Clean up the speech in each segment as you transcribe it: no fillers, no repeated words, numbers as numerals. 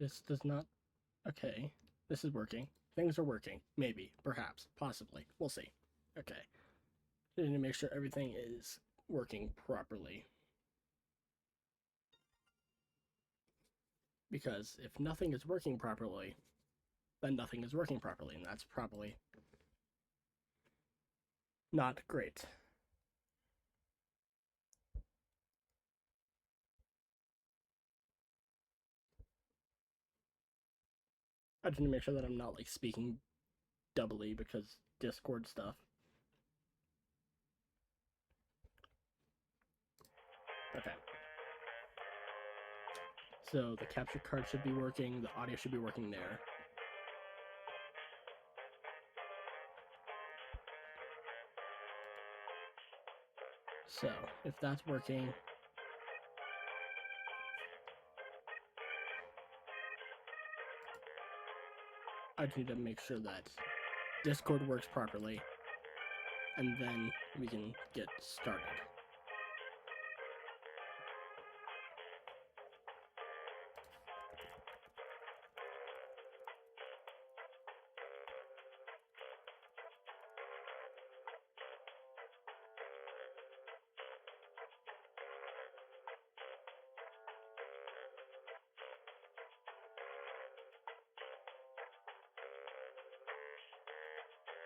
This does not... Okay. This is working. Things are working. Maybe. Perhaps. Possibly. We'll see. Okay. I need to make sure everything is working properly. Because if nothing is working properly, then nothing is working properly, and that's probably not great. I just need to make sure that I'm not like speaking doubly because Discord stuff. Okay. So the capture card should be working, the audio should be working there. So if that's working, I just need to make sure that Discord works properly, and then we can get started.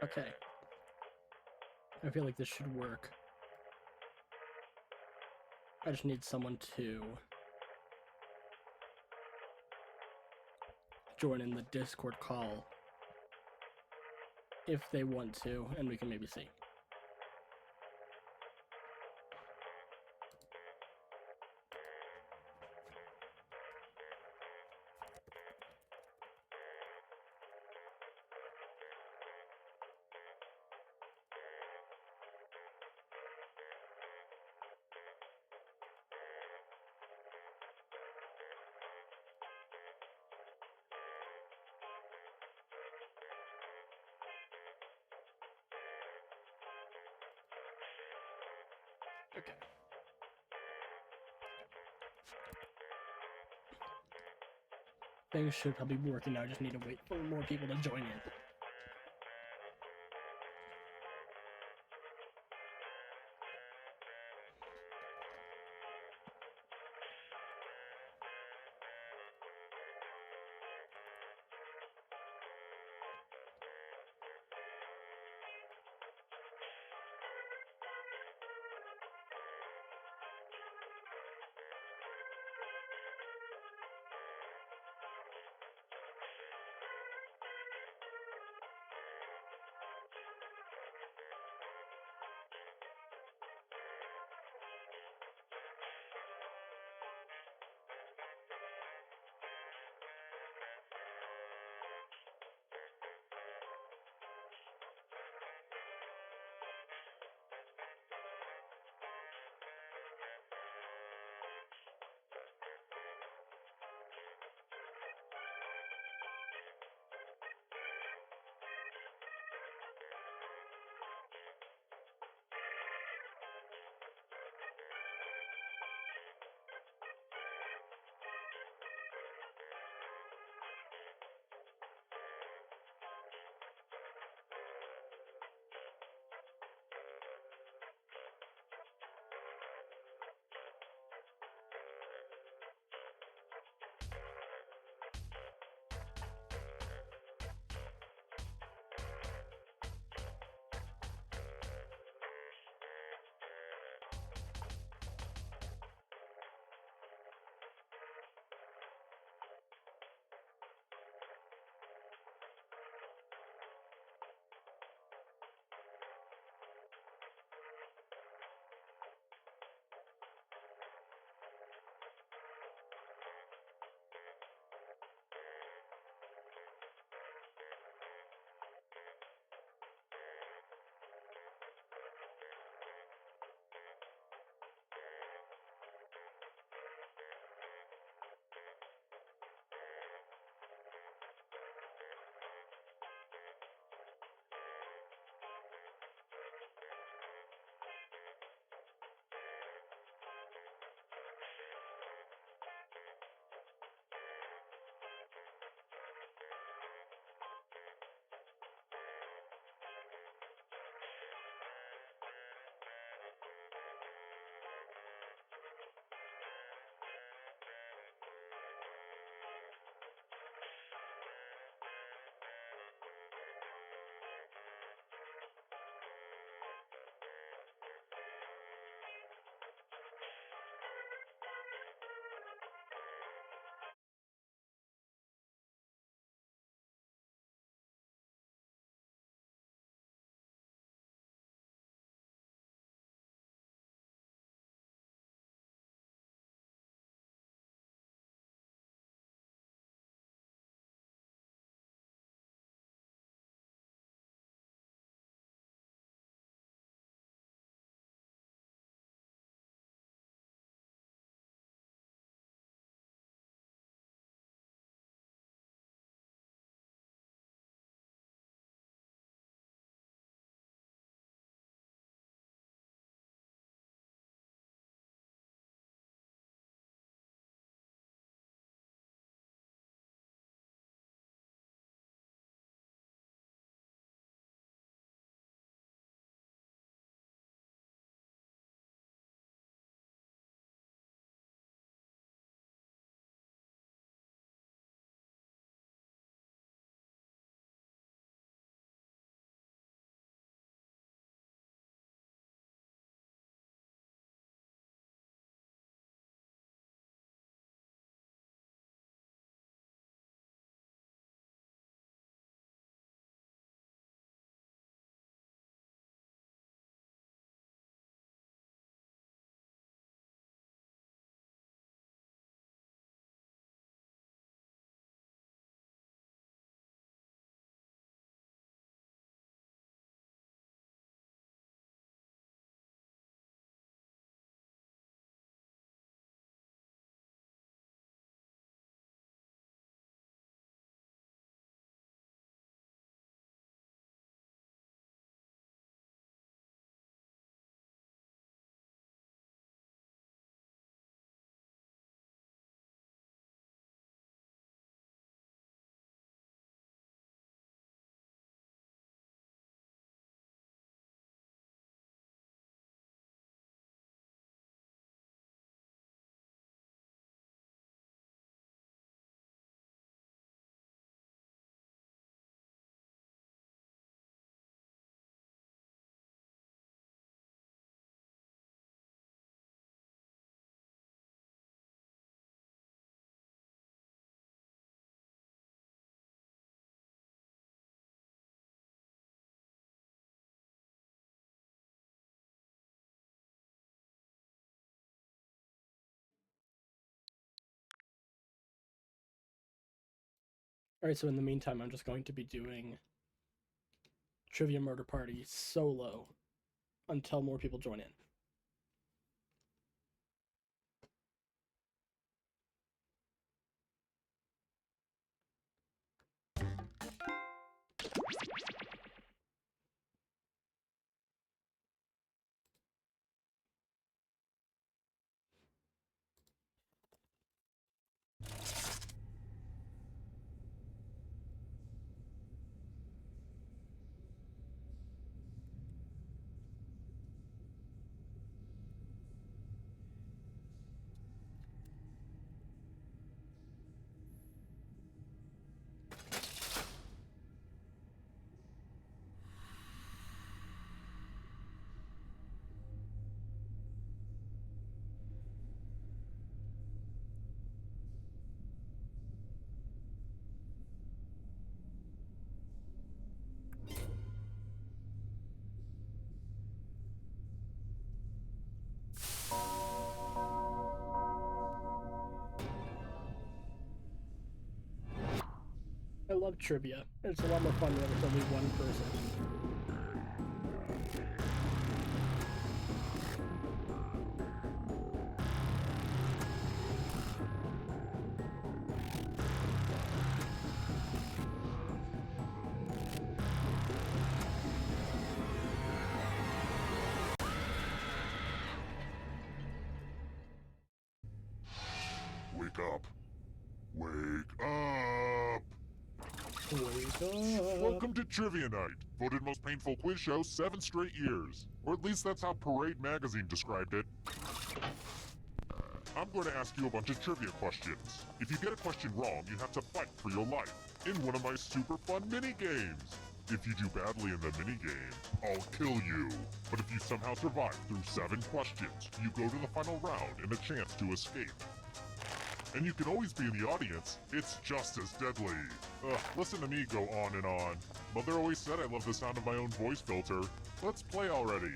Okay. I feel like this should work. I just need someone to join in the Discord call if they want to, and we can maybe see. Okay. Things should probably be working now. I just need to wait for more people to join in. Alright, so in the meantime, I'm just going to be doing Trivia Murder Party solo until more people join in. I love trivia. It's a lot more fun when it's only one person. Wake up. Wake up! Wake up. Welcome to Trivia Night, voted most painful quiz show 7 straight years. Or at least that's how Parade Magazine described it. I'm going to ask you a bunch of trivia questions. If you get a question wrong, you have to fight for your life in one of my super fun mini-games. If you do badly in the minigame, I'll kill you. But if you somehow survive through 7 questions, you go to the final round and a chance to escape. And you can always be in the audience. It's just as deadly. Ugh, listen to me go on and on. Mother always said I love the sound of my own voice filter. Let's play already.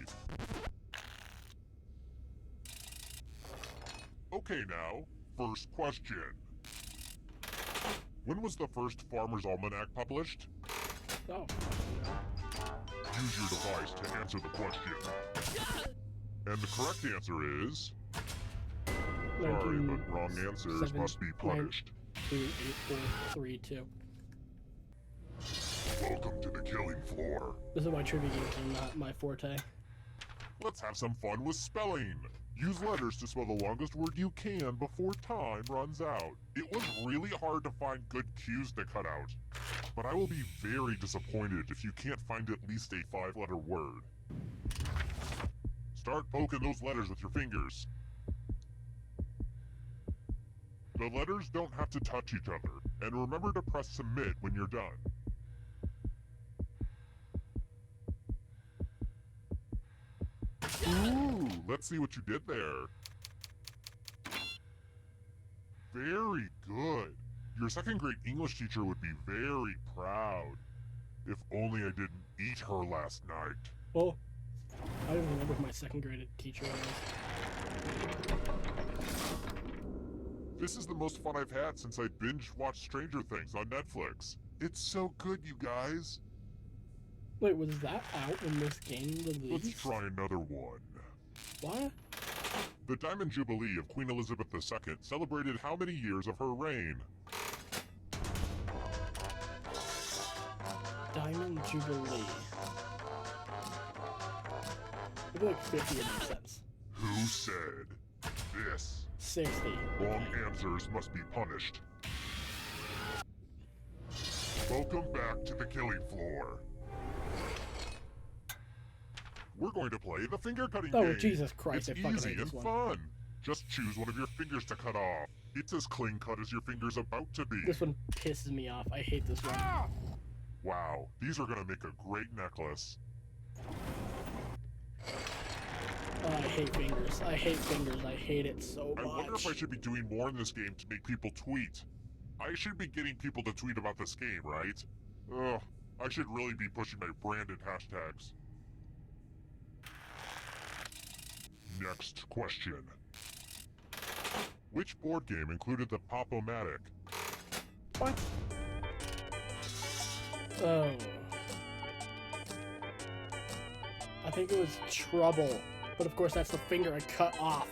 Okay now, first question. When was the first Farmer's Almanac published? Oh. Use your device to answer the question. And the correct answer is... Sorry, but wrong answers must be punished. 2, 8, 4, 3, 2. Welcome to the killing floor. This is why trivia games are not my forte. Let's have some fun with spelling. Use letters to spell the longest word you can before time runs out. It was really hard to find good cues to cut out. But I will be very disappointed if you can't find at least a 5-letter word. Start poking those letters with your fingers. The letters don't have to touch each other, and remember to press submit when you're done. Ooh, let's see what you did there. Very good. Your second grade English teacher would be very proud. If only I didn't eat her last night. Oh, I don't remember who my second grade teacher was. This is the most fun I've had since I binge-watched Stranger Things on Netflix. It's so good, you guys. Wait, was that out when this game released? Let's try another one. What? The Diamond Jubilee of Queen Elizabeth II celebrated how many years of her reign? Diamond Jubilee. I feel like 50 would make sense. Who said this? 60. Wrong answers must be punished. Welcome back to the killing floor. We're going to play the finger-cutting game. Oh, Jesus Christ, It's I fucking easy hate and this one. fun. Just choose one of your fingers to cut off. It's as clean-cut as your finger's about to be. This one pisses me off. I hate this one. Wow, these are gonna make a great necklace. Oh, I hate fingers. I hate fingers. I hate it so much. I wonder if I should be doing more in this game to make people tweet. I should be getting people to tweet about this game, right? Ugh, I should really be pushing my branded hashtags. Next question. Which board game included the Pop-O-Matic? What? Oh. I think it was trouble. But of course, that's the finger I cut off.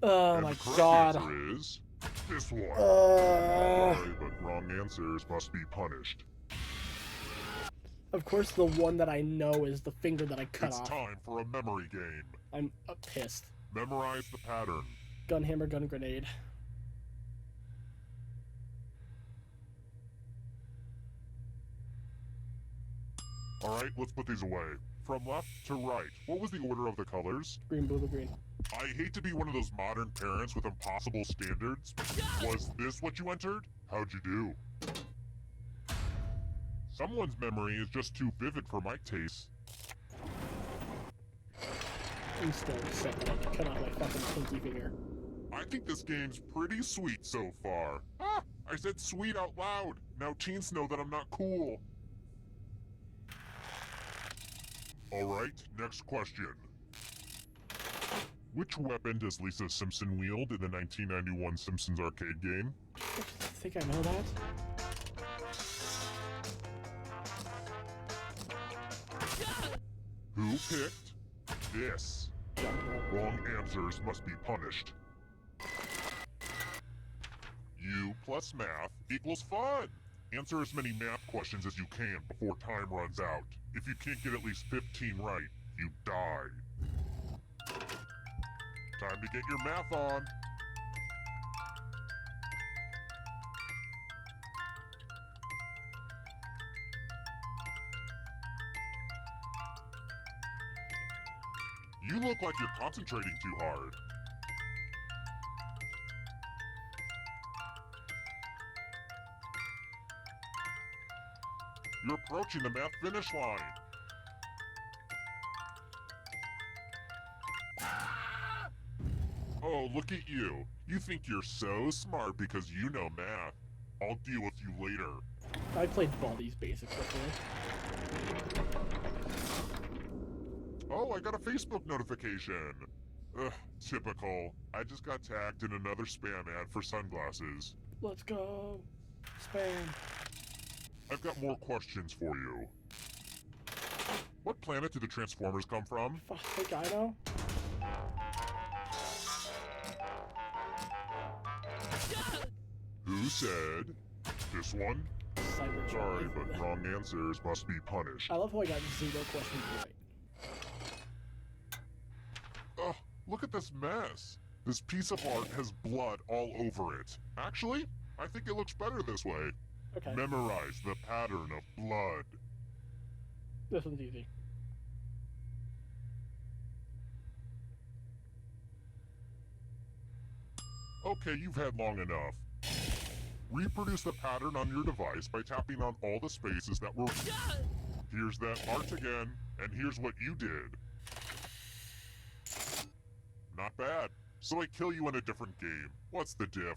Oh And my the correct god. answer is this one. Sorry, but wrong answers must be punished. Of course, the one that I know is the finger that I cut It's off. time for a memory game. I'm pissed. Memorize the pattern. Gun, hammer, gun, grenade. Alright, let's put these away. From left to right, what was the order of the colors? Green, blue, green. I hate to be one of those modern parents with impossible standards. Was this what you entered? How'd you do? Someone's memory is just too vivid for my taste. I'm still upset that I had to cut off my fucking pinky finger. I think this game's pretty sweet so far. Ah, I said sweet out loud. Now teens know that I'm not cool. Alright, next question. Which weapon does Lisa Simpson wield in the 1991 Simpsons arcade game? I think I know that. Who picked this? Jump rope. Wrong answers must be punished. U plus math equals fun. Answer as many math questions as you can before time runs out. If you can't get at least 15 right, you die. Time to get your math on. You look like you're concentrating too hard. You're approaching the math finish line. Oh, look at you. You think you're so smart because you know math. I'll deal with you later. I played Baldi's Basics before. Oh, I got a Facebook notification. Ugh, typical. I just got tagged in another spam ad for sunglasses. Let's go. Spam. I've got more questions for you. What planet do the Transformers come from? I think I know. Who said this one? Cybertron. Sorry, but wrong answers must be punished. I love how I got 0 questions right. Ugh, look at this mess. This piece of art has blood all over it. Actually, I think it looks better this way. Okay. Memorize the pattern of blood. This one's easy. Okay, you've had long enough. Reproduce the pattern on your device by tapping on all the spaces that were... Here's that art again, and here's what you did. Not bad. So I kill you in a different game. What's the diff?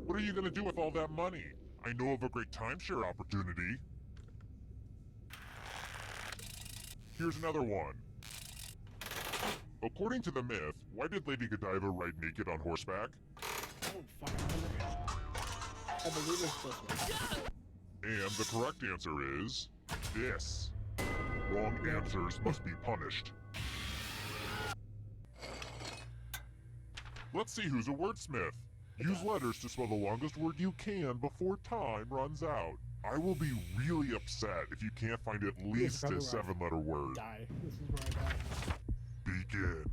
What are you gonna do with all that money? I know of a great timeshare opportunity. Here's another one. According to the myth, why did Lady Godiva ride naked on horseback? I don't fucking remember. I believe it's this one. And the correct answer is this. Wrong answers must be punished. Let's see who's a wordsmith. Use letters to spell the longest word you can before time runs out. I will be really upset if you can't find at least a 7-letter word. Die. This is where I die. Begin.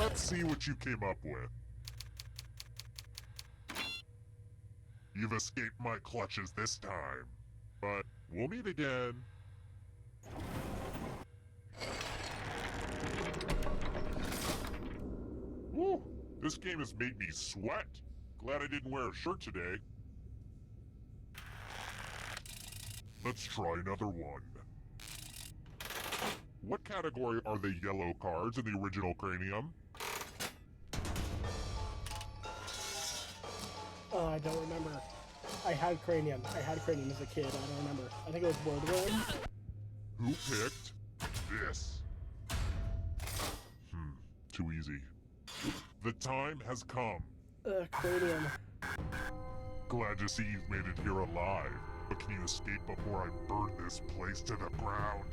Let's see what you came up with. You've escaped my clutches this time, but we'll meet again. Woo! This game has made me sweat. Glad I didn't wear a shirt today. Let's try another one. What category are the yellow cards in the original Cranium? I don't remember. I had cranium. I had cranium as a kid. I don't remember. I think it was wordworm. Who picked this? Too easy. The time has come. Cranium. Glad to see you've made it here alive. But can you escape before I burn this place to the ground?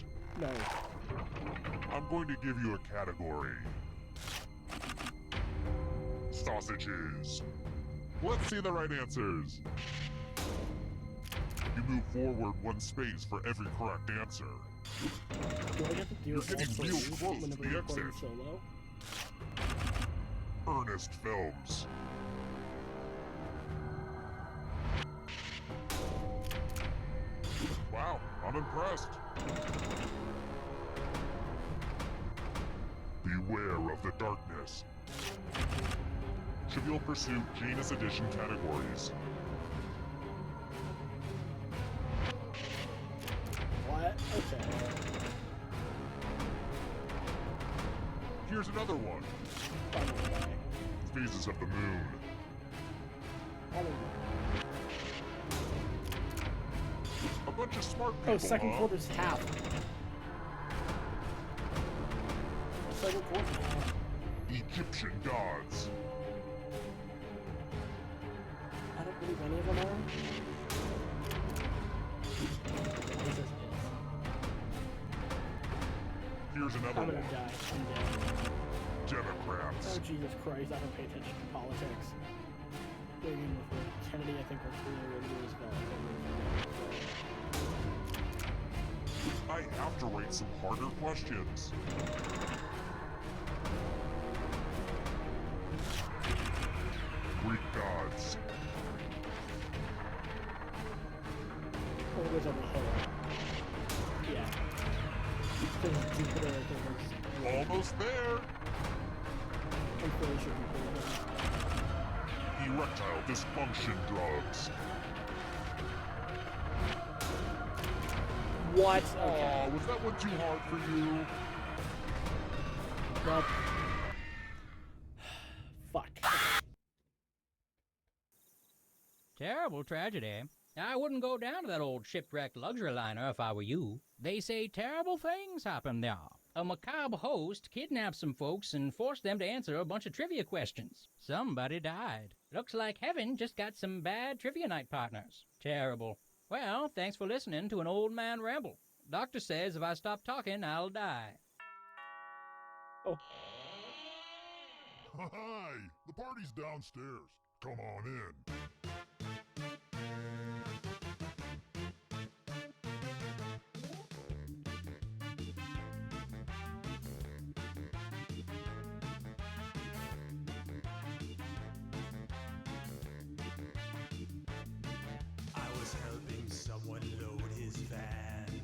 No. I'm going to give you a category. Sausages. Let's see the right answers. You move forward 1 space for every correct answer. Do I get to do You're all getting three real close to whenever the you're playing exit. solo? Ernest Films. Wow, I'm impressed. Beware of the darkness. Trivial Pursuit Janus Edition categories. What? Okay. Here's another one. Probably. Phases of the Moon. Probably. A bunch of smart people, Oh, second huh? quarter's half. Second quarter. Egyptian gods. I don't believe any of them are. Jesus is. Here's another I'm gonna one. die. I'm dead. Democrats. Oh, Jesus Christ, I don't pay attention to politics. Reagan with Kennedy, I think, were clear and Roosevelt. I have to write some harder questions. Greek gods. Oh, it was over here. Yeah. Because Jupiter, I think, was... Almost there. I'm pretty sure Jupiter was... Erectile dysfunction drugs. What? Aw, Okay. was that one too hard for you? Well... Fuck. Terrible tragedy. I wouldn't go down to that old shipwrecked luxury liner if I were you. They say terrible things happen there. A macabre host kidnapped some folks and forced them to answer a bunch of trivia questions. Somebody died. Looks like heaven just got some bad trivia night partners. Terrible. Well, thanks for listening to an old man ramble. Doctor says if I stop talking, I'll die. Oh. Hi, the party's downstairs. Come on in. I was helping someone load his van.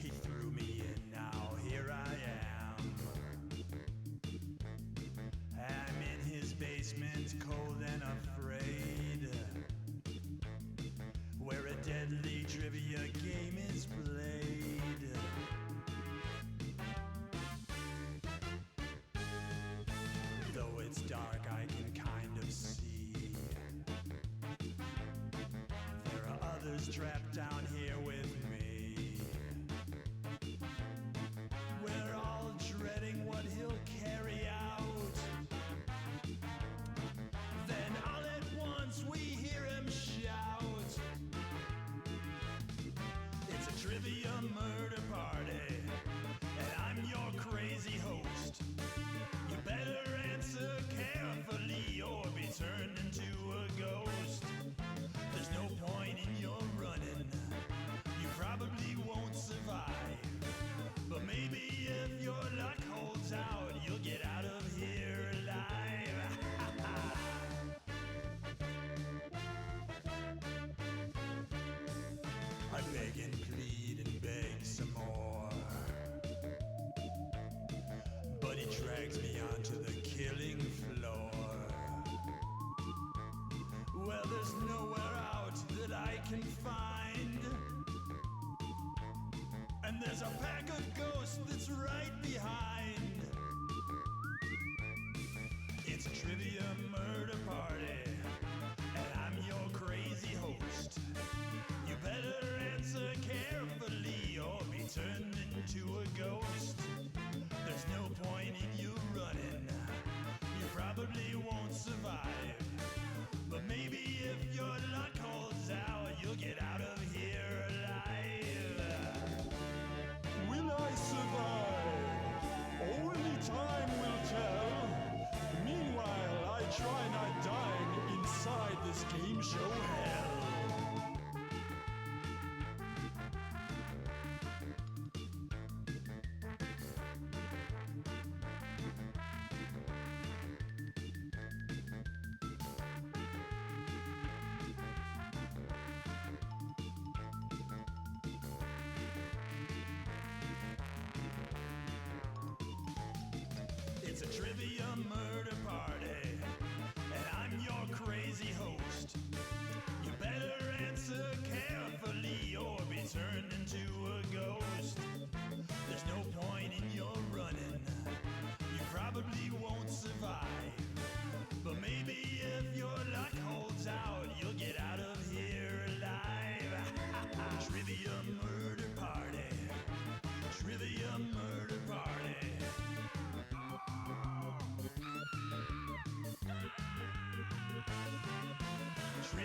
He threw me in, now here I am. I'm in his basement, cold and afraid, where a deadly trivia game is played. Though it's dark, I can kind of see there are others trapped down here with me. We're all dreading what he'll carry out. Then all at once we hear him shout. It's a trivia murder party, and I'm your crazy host. You better answer carefully or be turned into a ghost. There's no point in your running,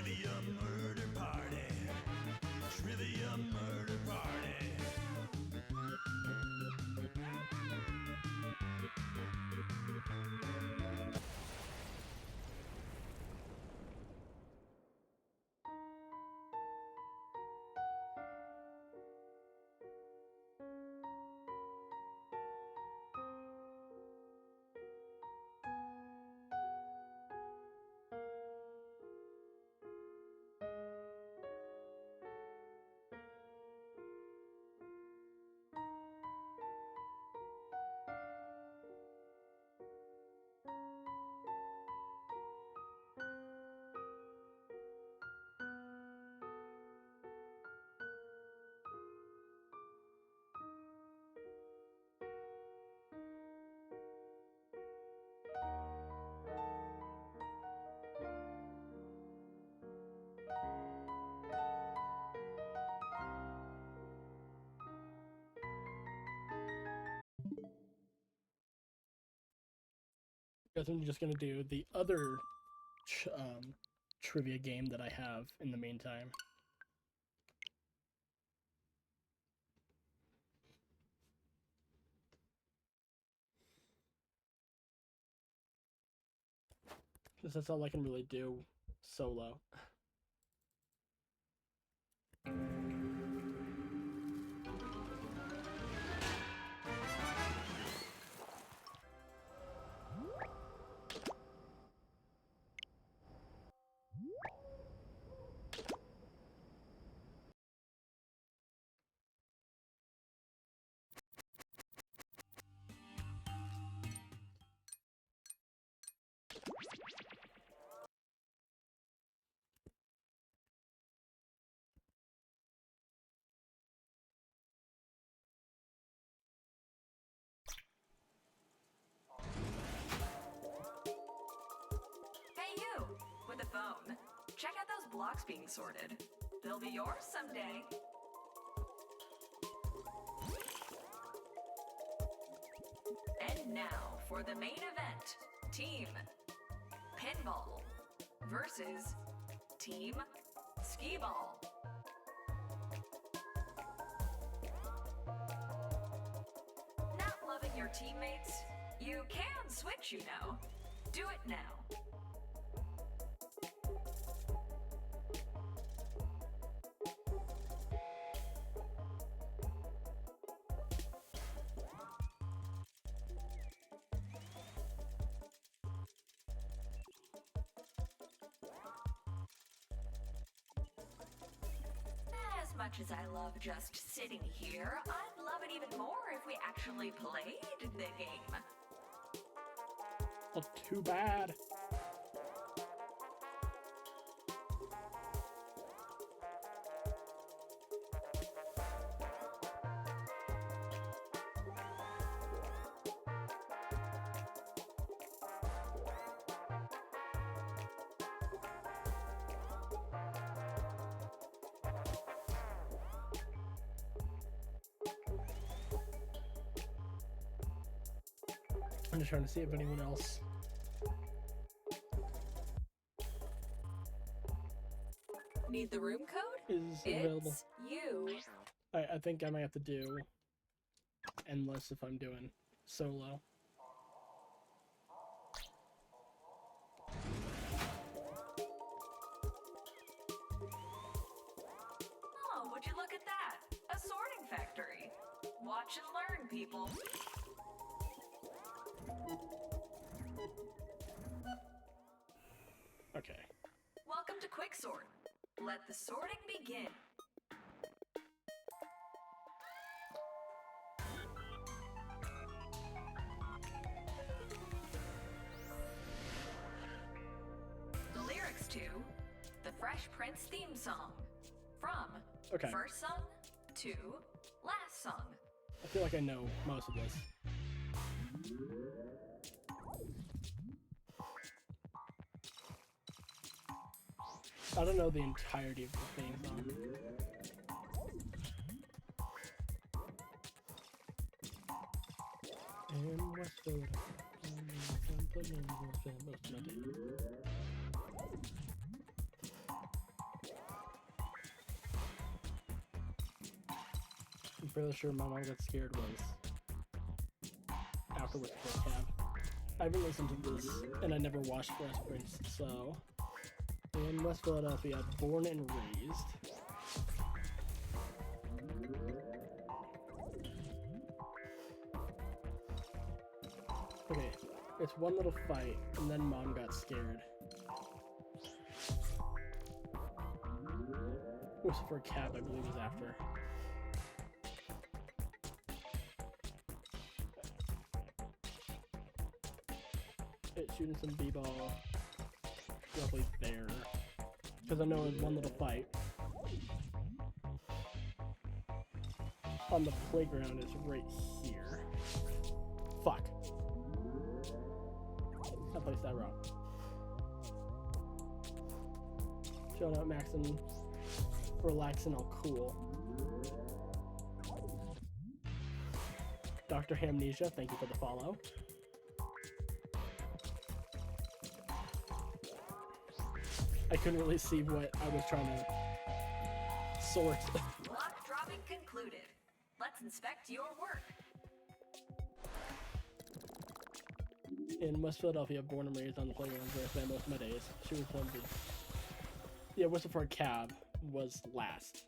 Trivia murder party. Trivia murder party. Guess I'm just gonna do the other trivia game that I have in the meantime. Because that's all I can really do solo. Hey you, with a phone. Check out those blocks being sorted. They'll be yours someday. And now for the main event. Team Pinball versus Team Skee-Ball. Not loving your teammates? You can switch, you know. Do it now. As much as I love just sitting here, I'd love it even more if we actually played the game. Well, too bad. I'm just trying to see if anyone else. Need the room code? Is available. It's you. I think I might have to do endless if I'm doing solo. Oh, would you look at that? A sorting factory. Watch and learn, people. Okay. Welcome to Quicksort. Let the sorting begin. The lyrics to the Fresh Prince theme song. From Okay. first song to last song. I feel like I know most of this. I don't know the entirety of the theme song. In Westwood, I'm fairly sure my mom got scared was afterwards for a cab. I haven't listened to this, and I never watched Fresh Prince, so... In West Philadelphia, born and raised. Okay, it's one little fight, and then mom got scared. Whistle for a cab, I believe, is after. It's shooting some b-ball roughly there. Because I know it's one little fight. On the playground is right here. Fuck. I placed that wrong. Showing out Max and relaxing all cool. Dr. Hamnesia, thank you for the follow. I couldn't really see what I was trying to sort. Block dropping concluded. Let's inspect your work. In West Philadelphia, born and raised on the playground where I spent most of my days. She was one of the... Yeah, Whistle for a Cab was last.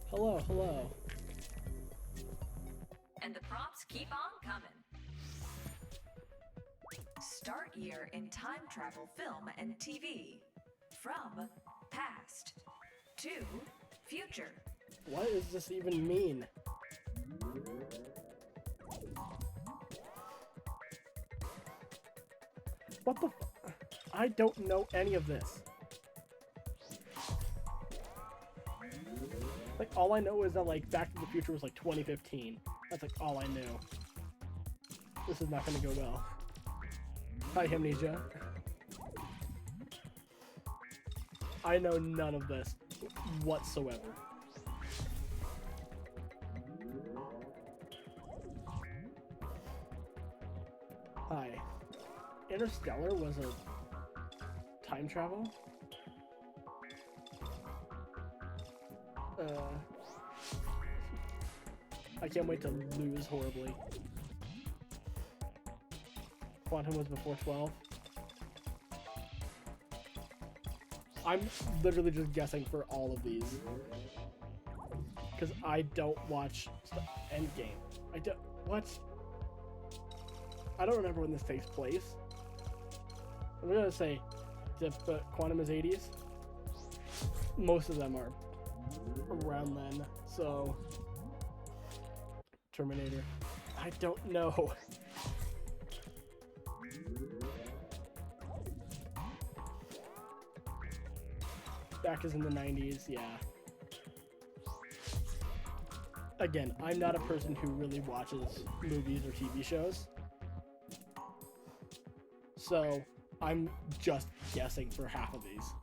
Hello, hello. And the prompts keep on coming. Start year in time travel film and TV. From past to future. What does this even mean? What the I don't know any of this. Like, all I know is that, like, Back to the Future was, like, 2015. That's, like, all I knew. This is not gonna go well. Hi, Amnesia. I know none of this whatsoever. Hi. Interstellar was a time travel? I can't wait to lose horribly. Quantum was before 12. I'm literally just guessing for all of these. Because I don't watch Endgame. I don't... What? I don't remember when this takes place. I'm gonna say, but Quantum is 80s. Most of them are around then, so... Terminator. I don't know. Back is in the 90s, yeah. Again, I'm not a person who really watches movies or TV shows. So, I'm just guessing for half of these.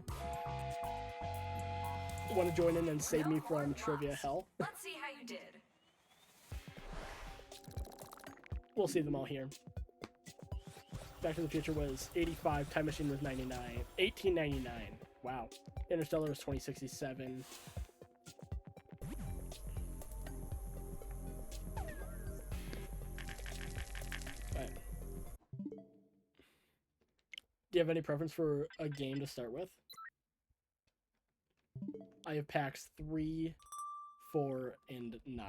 Want to join in and save me from trivia hell? Let's see how you did. We'll see them all here. Back to the Future was 85, Time Machine was 99, 1899. Wow. Interstellar was 2067. Right. Do you have any preference for a game to start with? I have packs 3, 4, and 9.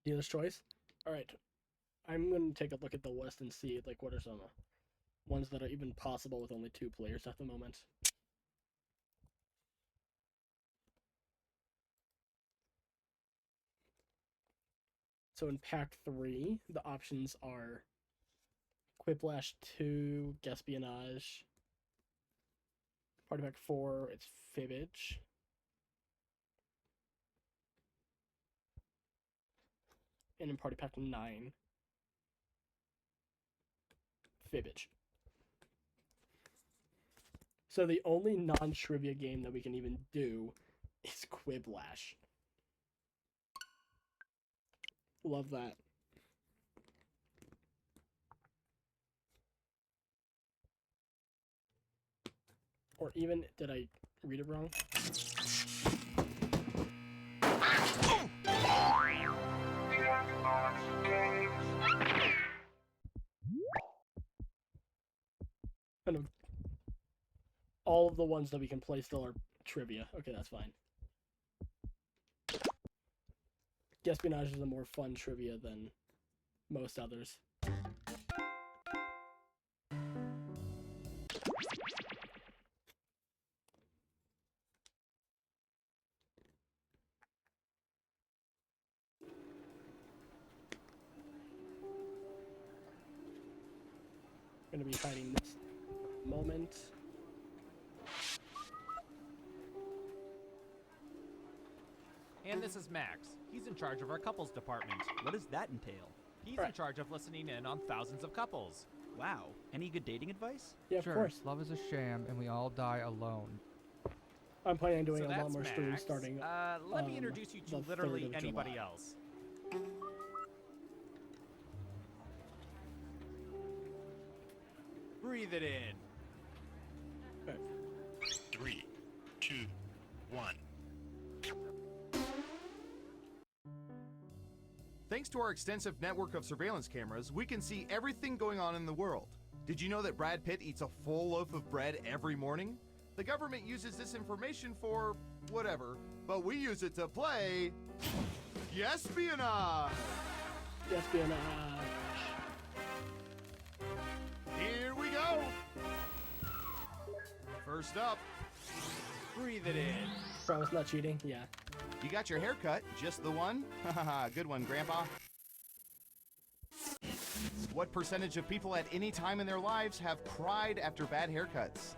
Dealer's choice. All right, I'm gonna take a look at the list and see like what are some ones that are even possible with only 2 players at the moment. So in Pack 3, the options are Quiplash 2, Gaspionage. Party Pack 4, it's Fibbage. And in Party Pack 9, Fibbage. So the only non-trivia game that we can even do is Quiplash. Love that. Or even, did I read it wrong? Kind of all of the ones that we can play still are trivia. Okay, that's fine. Espionage is a more fun trivia than most others. I'm gonna be hiding this moment. And this is Max. He's in charge of our couples department. What does that entail? He's Right. in charge of listening in on thousands of couples. Wow. Any good dating advice? Yeah, of Sure, course. love is a sham, and we all die alone. I'm planning on doing So a lot that's more Max. streams starting. Let me introduce you to the 3rd literally of anybody July. else. Breathe it in. 3, 2, 1. Thanks to our extensive network of surveillance cameras, we can see everything going on in the world. Did you know that Brad Pitt eats a full loaf of bread every morning? The government uses this information for whatever, but we use it to play espionage. Espionage. Here we go. First up, Breathe it in. Promise not cheating? Yeah. you got your haircut, just the one? Haha, good one, Grandpa. What percentage of people at any time in their lives have cried after bad haircuts?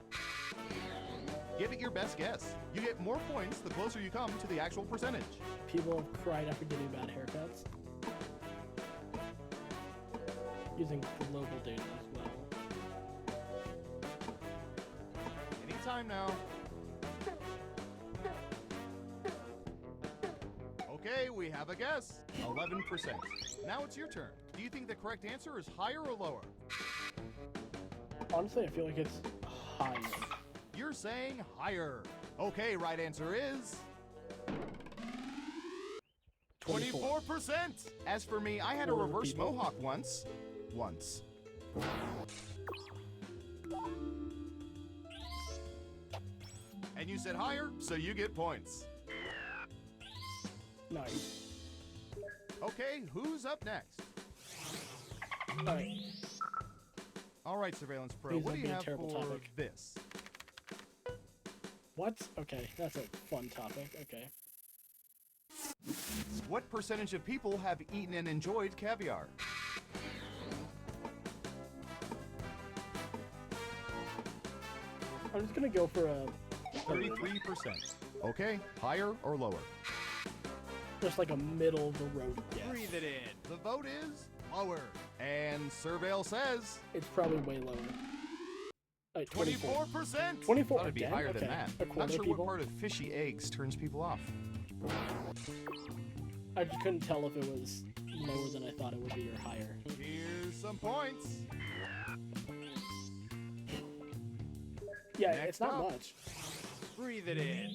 Give it your best guess. You get more points the closer you come to the actual percentage. People have cried after getting bad haircuts. Using global data as well. Anytime now. Okay, we have a guess. 11%. Now it's your turn. Do you think the correct answer is higher or lower? Honestly, I feel like it's higher. You're saying higher. Okay, right answer is 24%. As for me, I had a More reverse people. mohawk once. And you said higher, so you get points. Nice. Okay, who's up next? Alright. All right, Surveillance Pro, Please what don't do be you a have terrible for topic. this? What? Okay, that's a fun topic. Okay. What percentage of people have eaten and enjoyed caviar? I'm just gonna go for a 33%. Okay, higher or lower? just like a middle of the road guess. Breathe it in. The vote is lower. And Surveil says It's probably way lower. Alright, 24. 24%. 24 Thought it'd be again? higher Okay. than that. A Not quarter sure people? what part of fishy eggs turns people off. I just couldn't tell if it was lower than I thought it would be or higher. Here's some points. Yeah, Next it's not up. much. Breathe it in.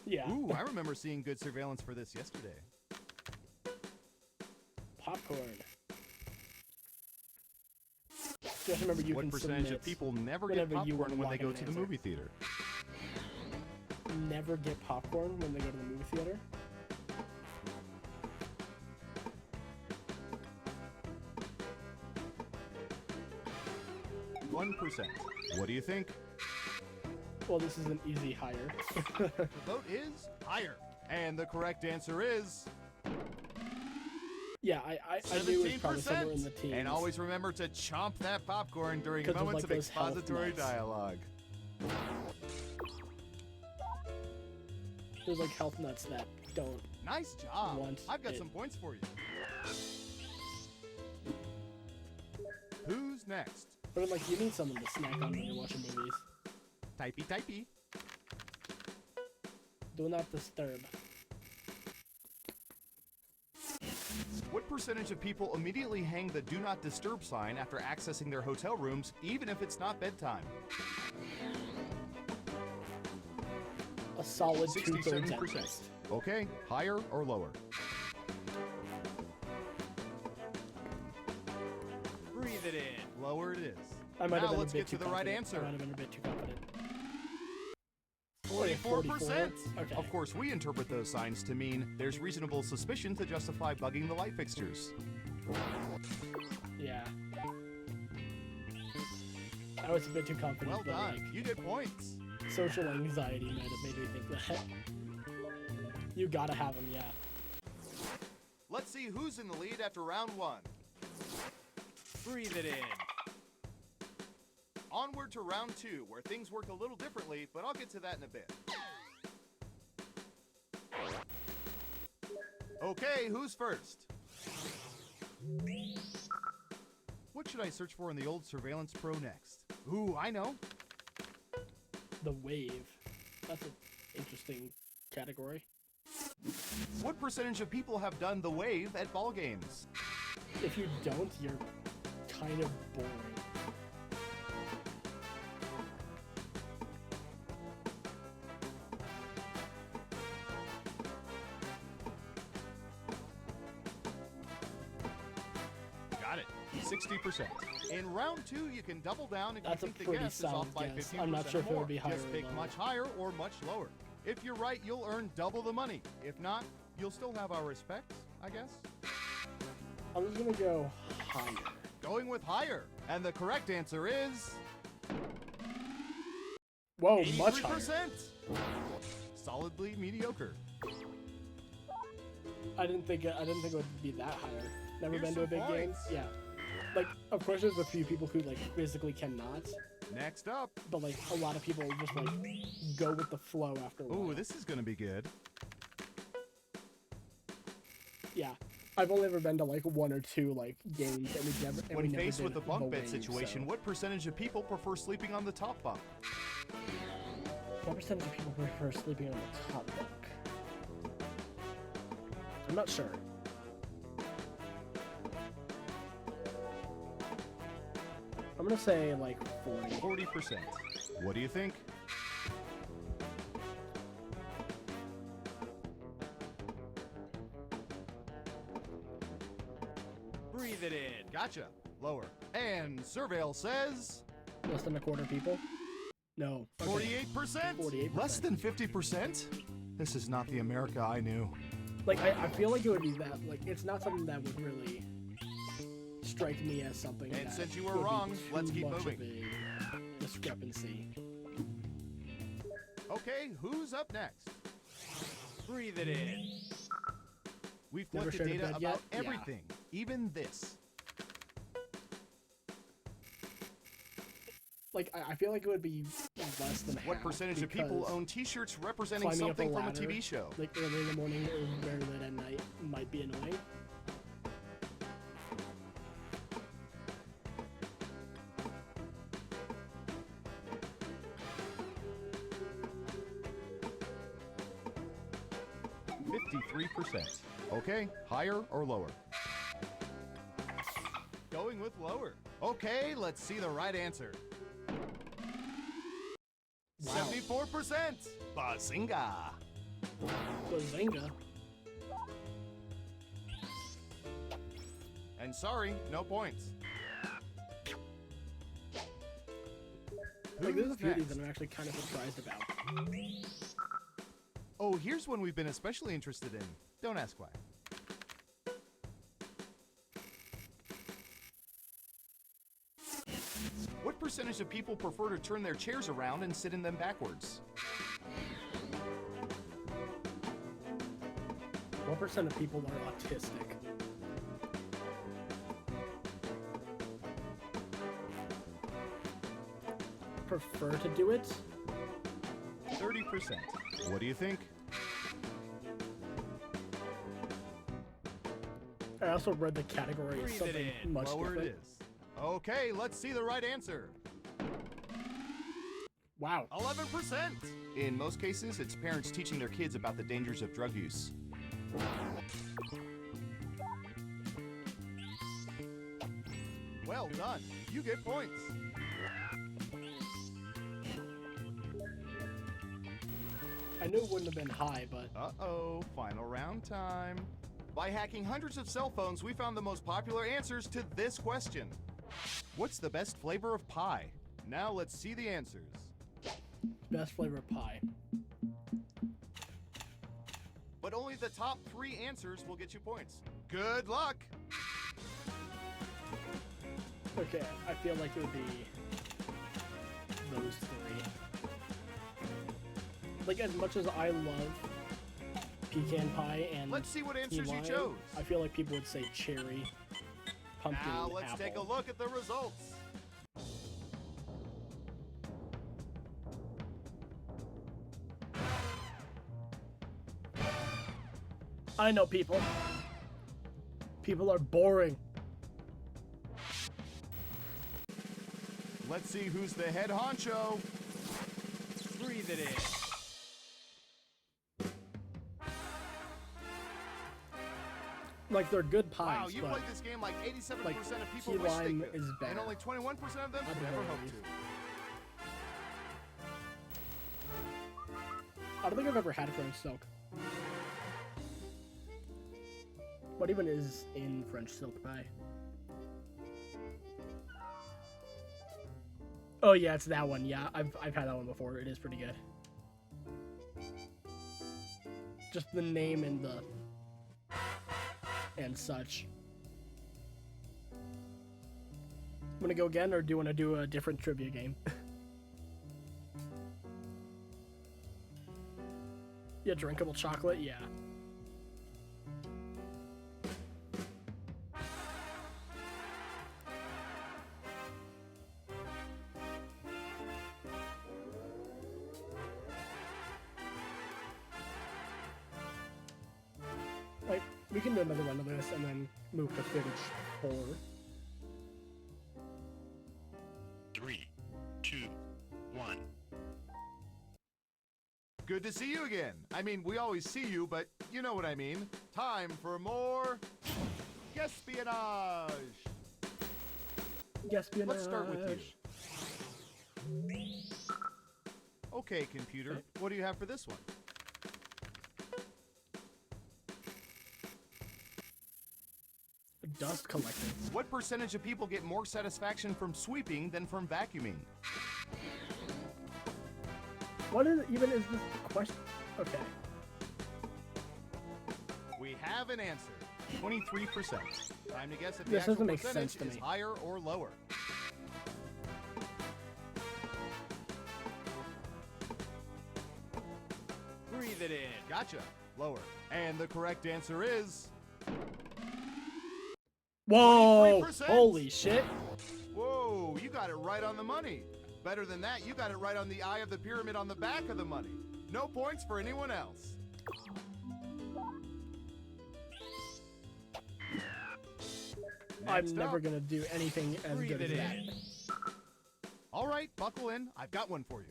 Yeah. Ooh, I remember seeing good surveillance for this yesterday. Popcorn. Just remember you What can percentage submit of people never get whenever you popcorn when they want go an to the answer. movie theater? Never get popcorn when they go to the movie theater. 51%. What do you think? Well, this is an easy hire. The vote is higher. And the correct answer is Yeah, I knew it was probably somewhere in the teens. And always remember to chomp that popcorn during 'Cause there's, moments like, of those health expository nuts. dialogue. There's like health nuts that don't. Nice job. Want I've got it. some points for you. Who's next? But I'm like, you need something to snack on when you're watching movies. Typey, typey. Do not disturb. What percentage of people immediately hang the do not disturb sign after accessing their hotel rooms, even if it's not bedtime? A solid 2/3 at 67%. least. Okay, higher or lower? Breathe it in. Lower it is. I might Now have been let's a bit get too to the right confident. answer. I might have been a bit too confident. 44%. Okay. Of course, we interpret those signs to mean there's reasonable suspicion to justify bugging the light fixtures. Yeah. I was a bit too confident. Well but, done. like, You get points. social anxiety might have made me think that. You gotta have them, yeah. Let's see who's in the lead after round one. Breathe it in. Onward to round two, where things work a little differently, but I'll get to that in a bit. Okay, who's first? What should I search for in the old Surveillance Pro next? Ooh, I know. The wave. That's an interesting category. What percentage of people have done the wave at ball games? If you don't, you're kind of boring. Got it. 60%. In round two, you can double down if That's a you think the pretty guess is off solid by guess. 50% I'm not sure or if it would more. be higher Just or pick lower. much higher or much lower. If you're right, you'll earn double the money. If not, you'll still have our respect, I guess. I'm just gonna go higher. Going with higher. And the correct answer is Whoa, much higher. 83%. Solidly mediocre. I didn't think it would be that higher. Never Here's been to a some big game. points. Yeah. Like, of course, there's a few people who like physically cannot, Next up. but like a lot of people just like go with the flow after a while. Ooh, this is gonna be good. Yeah. I've only ever been to like one or two like games, and we never. And When we never faced did with the bunk bed wave, situation, so. what percentage of people prefer sleeping on the top bunk? What percentage of people prefer sleeping on the top bunk? I'm not sure. I'm gonna say like 40. 40%. What do you think? Breathe it in. Gotcha. Lower. And Surveil says Less than a quarter people? No. Okay. 48%. 48%. Less than 50%? This is not the America I knew. Like, I feel like it would be that, like, it's not something that would really strike me as something And that since you were would be wrong, too let's keep much moving. of a discrepancy. Okay, who's up next? Breathe it in. We've Never collected shared a data bed about yet? Yeah. everything, even this. Like, I feel like it would be less than What half percentage of people because own T-shirts representing climbing up something from a ladder, TV show? like early in the morning or very late at night, might be annoying. %. Okay, higher or lower? Going with lower. Okay, let's see the right answer. Wow. 74%. Bazinga. Bazinga. And sorry, no points. Like, there's a Who's few of these next? that I'm actually kind of surprised about. Oh, here's one we've been especially interested in. Don't ask why. What percentage of people prefer to turn their chairs around and sit in them backwards? What percent of people are autistic? Prefer to do it? 30%. What do you think? I also read the category as Breathe it something in. much Lower different. it is. Okay, let's see the right answer. Wow. 11%. In most cases, it's parents teaching their kids about the dangers of drug use. Well done. You get points. I knew it wouldn't have been high, but Uh-oh, final round time. By hacking hundreds of cell phones, we found the most popular answers to this question. What's the best flavor of pie? Now let's see the answers. best flavor of pie. But only the top 3 answers will get you points. Good luck! Okay, I feel like it would be those 3. Like, as much as I love pecan pie and Let's see what answers key you lime, chose. I feel like people would say cherry, pumpkin, Now let's apple. take a look at the results. I know people. People are boring. Let's see who's the head honcho. Breathe it in. Like, they're good pies, Wow, you but played this game like 87% like, of people key wish they lime could, is better. and only 21% of them At the could ever very hope least. to. I don't think I've ever had French silk. What even is in French silk pie? Oh yeah, it's that one. Yeah, I've had that one before. It is pretty good. Just the name and the and such. Want to go again, or do you want to do a different trivia game? Yeah, drinkable chocolate. Yeah. Like, we can do another one of this and then move to footage 4. 3, 2, 1. Good to see you again. I mean, we always see you, but you know what I mean. Time for more espionage. Espionage. Let's start with you. Okay, computer, what do you have for this one? Dust collector. What percentage of people get more satisfaction from sweeping than from vacuuming? What even is this question? Okay. We have an answer. 23%. Time to guess if the This actual doesn't make percentage sense to is me. higher or lower. Breathe it in. Gotcha. Lower. And the correct answer is... Whoa! 23%. Holy shit! Whoa, you got it right on the money. Better than that, you got it right on the eye of the pyramid on the back of the money. No points for anyone else. I'm Next never up. gonna do anything as Breathe good as it that. in. All right, buckle in. I've got one for you.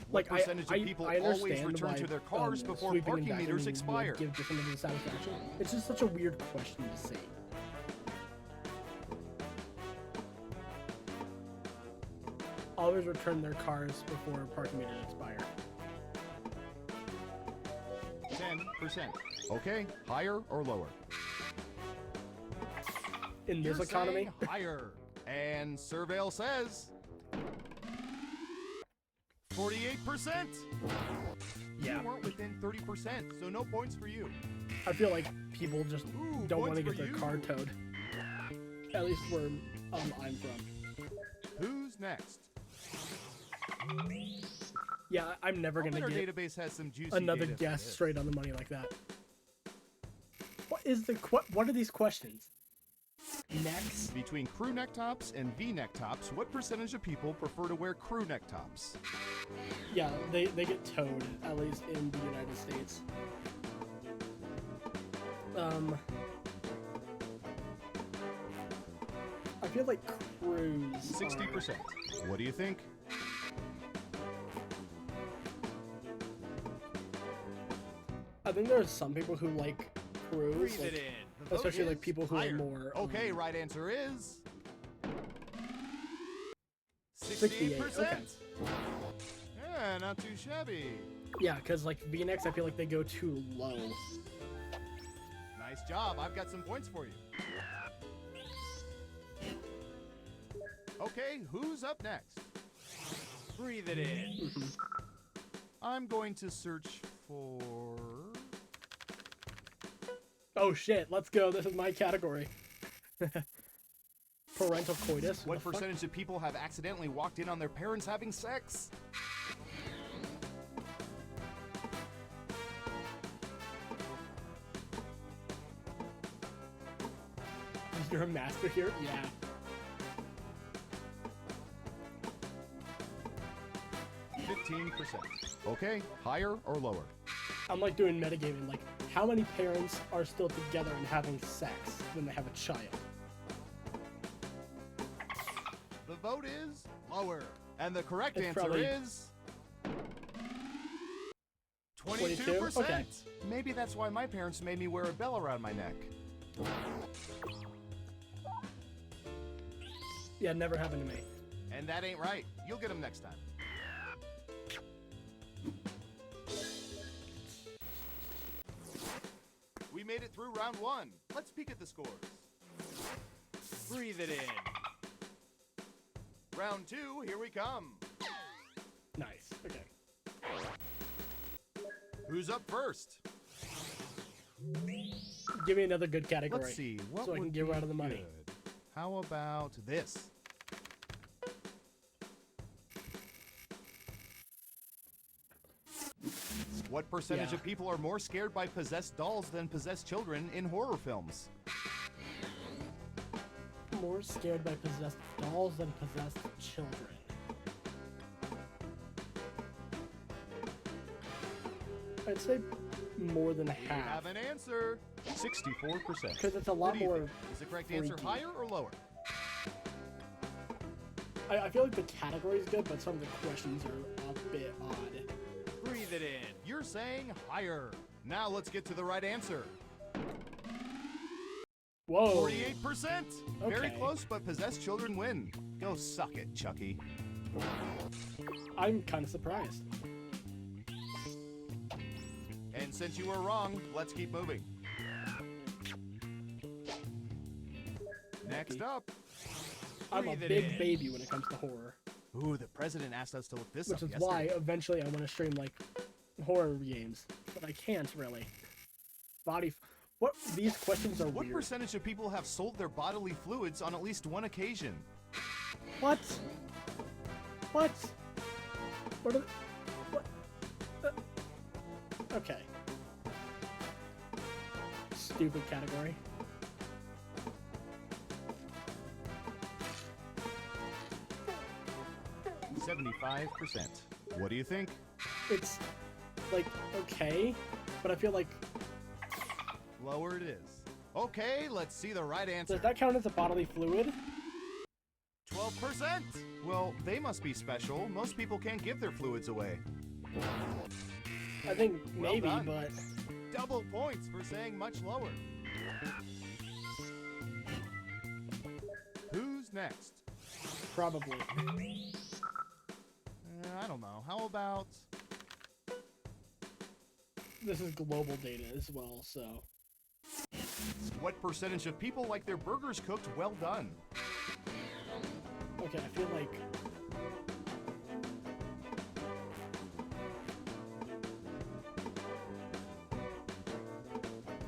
What Like, I percentage of people always understand return why, to their cars before sweeping and parking meters vacuuming would expire? give different levels of satisfaction. It's just such a weird question to say. Always return their cars before parking meters expire. 10%. Okay, higher or lower? In this You're economy, saying higher. And Surveil says 48%. Yeah. You weren't within 30%, so no points for you. I feel like people just Ooh, don't want to points get for their you. car towed. At least where I'm from. Who's next? Yeah, I'm never I'll gonna bet our get database has some juicy another data for guess this. straight on the money like that. What are these questions? Necks? Between crew neck tops and V-neck tops, what percentage of people prefer to wear crew neck tops? Yeah, they get towed, at least in the United States. I feel like crews 60%. What do you think? I think there are some people who like crews, Breathe like, it in. The vote especially like is people who higher. are more. Okay, right answer is 68, 68%. okay. Yeah, not too shabby. Yeah, because like V-necks, I feel like they go too low. Nice job. I've got some points for you. Okay, who's up next? Breathe it in. I'm going to search for... Oh shit, let's go. This is my category. Parental coitus. What the fuck? percentage of people have accidentally walked in on their parents having sex? You're a master here? Yeah. %. Okay, higher or lower? I'm like doing metagaming, like how many parents are still together and having sex when they have a child? The vote is lower. And the correct It's answer probably- is 22? 22%. Okay. Maybe that's why my parents made me wear a bell around my neck. Yeah, never happened to me. And that ain't right. You'll get them next time. We made it through round one. Let's peek at the scores. Breathe it in. Round two, here we come. Nice. Okay. Who's up first? Give me another good category. Let's see. What so I can would get be rid of the money. good? How about this? What percentage Yeah. of people are more scared by possessed dolls than possessed children in horror films? More scared by possessed dolls than possessed children. I'd say more than You half. have an answer. 64%. Because it's a What lot do you more. think? Is the correct answer freaky. higher or lower? I feel like the category is good, but some of the questions are a bit odd. Breathe it in. You're saying higher. Now let's get to the right answer. Whoa. 48%. Very Okay. close, but possessed children win. Go suck it, Chucky. I'm kind of surprised. And since you were wrong, let's keep moving. Next up. I'm a Breathe it big in. baby when it comes to horror, Ooh, the president asked us to look this which up is why yesterday. eventually I want to stream like horror games, but I can't really. What? These questions are What weird. percentage of people have sold their bodily fluids on at least one occasion? What? What? What? What? Okay. Stupid category. – 75%. What do you think? It's like okay, but I feel like Lower it is. Okay, let's see the right answer. does that count as a bodily fluid? 12%. Well, they must be special. Most people can't give their fluids away. I think Well maybe, done. but Double points for saying much lower. Who's next? probably. I don't know. How about... This is global data as well, so. What percentage of people like their burgers cooked well done? Okay, I feel like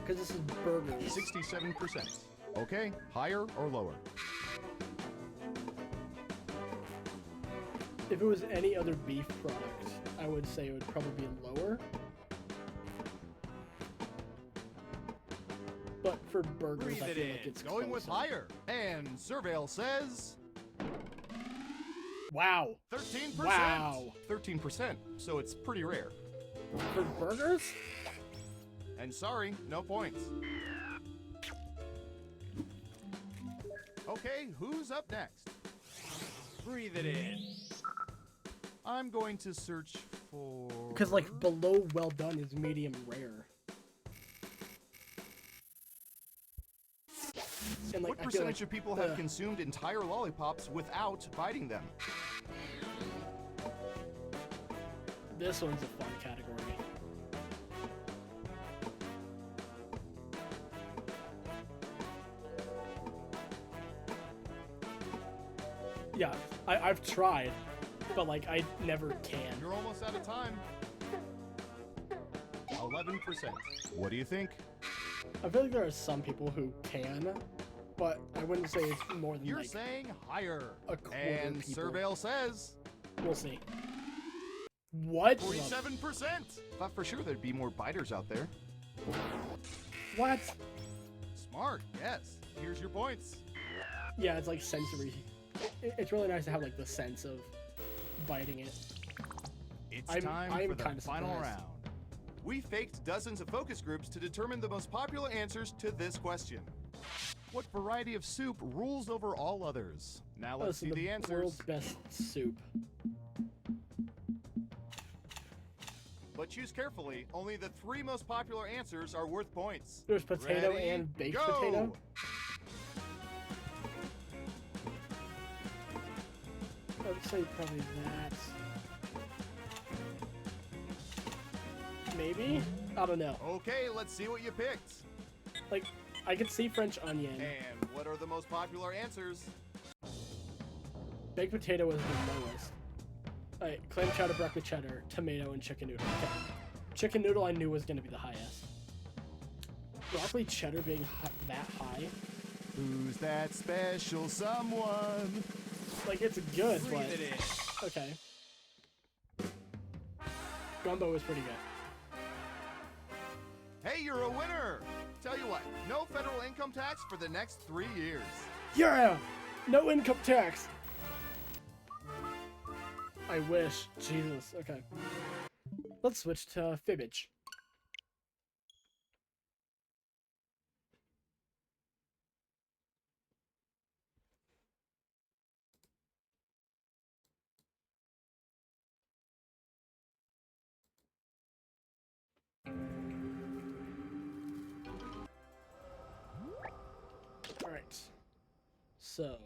Because this is burgers. 67%. Okay, higher or lower? If it was any other beef product, I would say it would probably be lower. But for burgers, Breathe I it feel in. like it's Going with closer. higher. And Surveil says Wow. 13%. Wow. 13%, so it's pretty rare. For burgers? And sorry, no points. Okay, who's up next? Breathe it in. I'm going to search for... Because, like, below well done is medium rare. And, like, What I feel percentage like, of people have consumed entire lollipops without biting them? This one's a fun category. Yeah, I've tried, but like I never can. You're almost out of time. 11%. What do you think? I feel like there are some people who can, but I wouldn't say it's more than You're like saying higher. a quarter And people. Surveil says We'll see. What? 47%. Thought for sure there'd be more biters out there. What? Smart, yes. Here's your points. Yeah, it's like sensory. It's really nice to have like the sense of biting it. It's I'm time for the kinda final surprised. round. We faked dozens of focus groups to determine the most popular answers to this question. What variety of soup rules over all others? Now let's see the answers. World's best soup. But choose carefully. Only the 3 most popular answers are worth points. There's potato Ready, and baked go! potato. I would say probably that. Maybe? I don't know. Okay, let's see what you picked. Like, I could see French onion. And what are the most popular answers? Baked potato is the lowest. Alright, clam chowder, broccoli cheddar, tomato, and chicken noodle. Okay. Chicken noodle I knew was going to be the highest. Broccoli cheddar being that high? Who's that special someone? Like, it's good, Breathe but... it in. Okay. Gumbo is pretty good. Hey, you're a winner! Tell you what, no federal income tax for the next 3 years. Yeah! No income tax! I wish. Jesus. Okay. Let's switch to fibbage. Alright. So...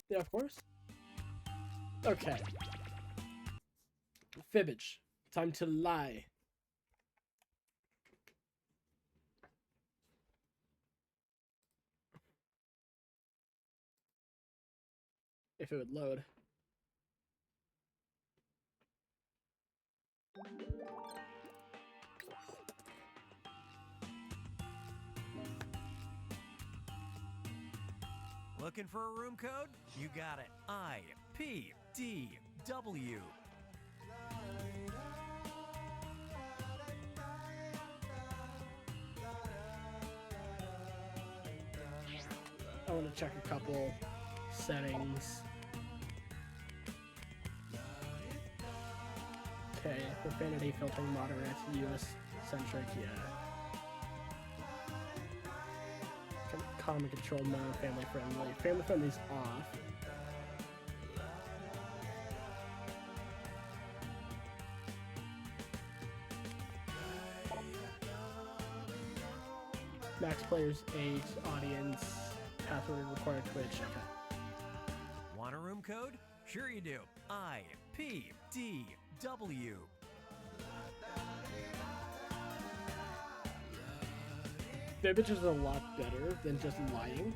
Yeah, of course. Okay. Fibbage. Time to lie. If it would load. Looking for a room code? You got it. IPDW. I want to check a couple settings. Okay, profanity filtering moderate, US centric, yeah. Common control mode, family friendly. Family friendly's off. Max players 8, audience, password required Twitch. Okay. Want a room code? Sure you do. IPDW. Fibbage is a lot better than just lying.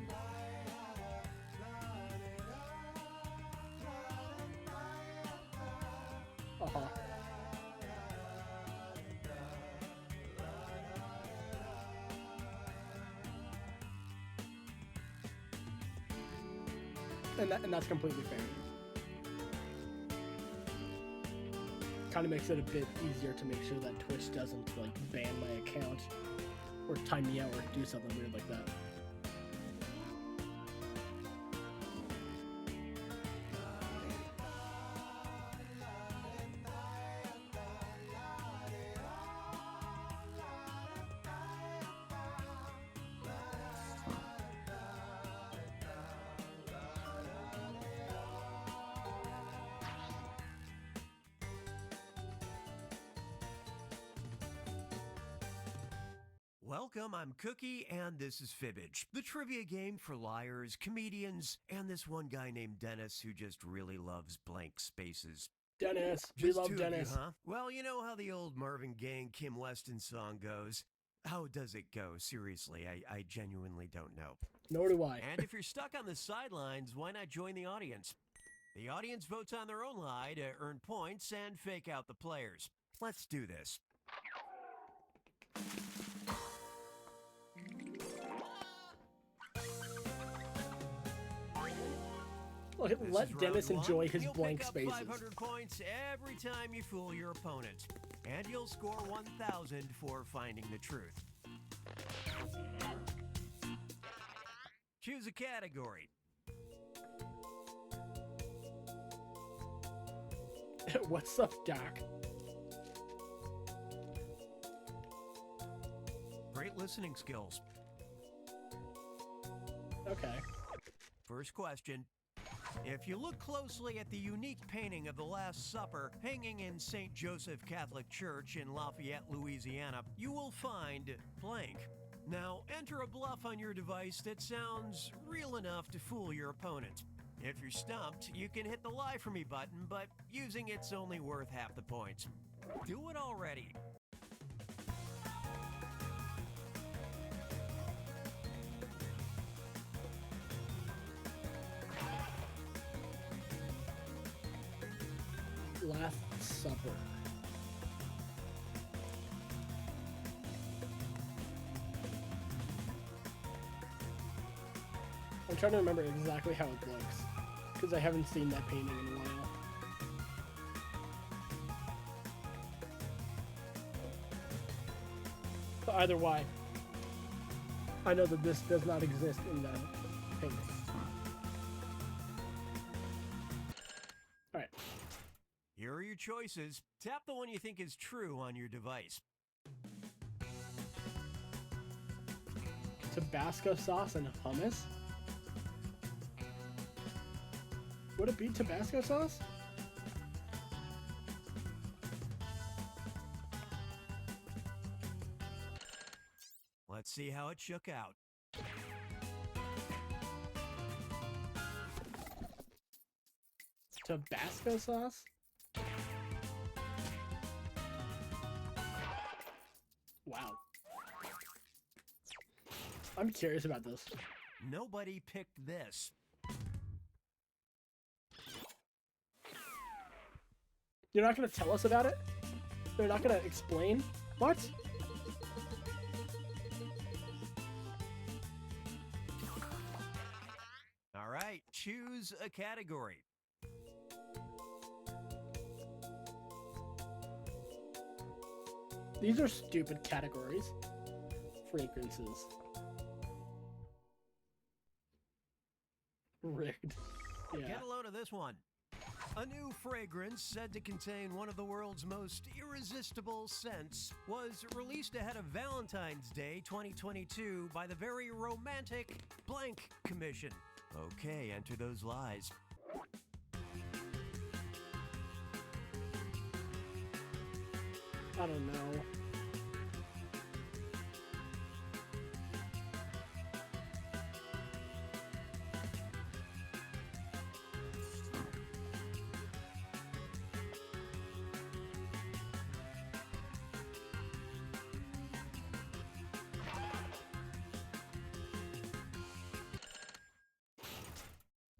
and that's completely fair. Kind of makes it a bit easier to make sure that Twitch doesn't like ban my account or time me out or do something weird like that. Welcome, I'm Cookie, and this is Fibbage, the trivia game for liars, comedians, and this one guy named Dennis who just really loves blank spaces. Dennis, we Just love two of Dennis. you, huh? Well, you know how the old Marvin Gaye and Kim Weston song goes. How does it go? Seriously, I genuinely don't know. Nor do I. And if you're stuck on the sidelines, why not join the audience? The audience votes on their own lie to earn points and fake out the players. Let's do this. Let Dennis enjoy his You'll blank pick up spaces. 500 points every time you fool your opponent. And you'll score 1,000 for finding the truth. Choose a category. What's up, Doc? Great listening skills. Okay. First question. If you look closely at the unique painting of the Last Supper hanging in St. Joseph Catholic Church in Lafayette, Louisiana, you will find blank. Now, enter a bluff on your device that sounds real enough to fool your opponent. If you're stumped, you can hit the Lie For Me button, but using it's only worth half the points. Do it already. Last Supper. I'm trying to remember exactly how it looks, because I haven't seen that painting in a while. But either way, I know that this does not exist in the painting. Alright. Here are your choices. Tap the one you think is true on your device. Tabasco sauce and hummus? Would it be Tabasco sauce? Let's see how it shook out. Tabasco sauce? Wow. I'm curious about this. Nobody picked this. You're not going to tell us about it? They're not going to explain? What? All right, choose a category. These are stupid categories. Fragrances. Rigged. Yeah. Get a load of this one. A new fragrance said to contain one of the world's most irresistible scents was released ahead of Valentine's Day 2022 by the very romantic Blank Commission. Okay, enter those lies. I don't know.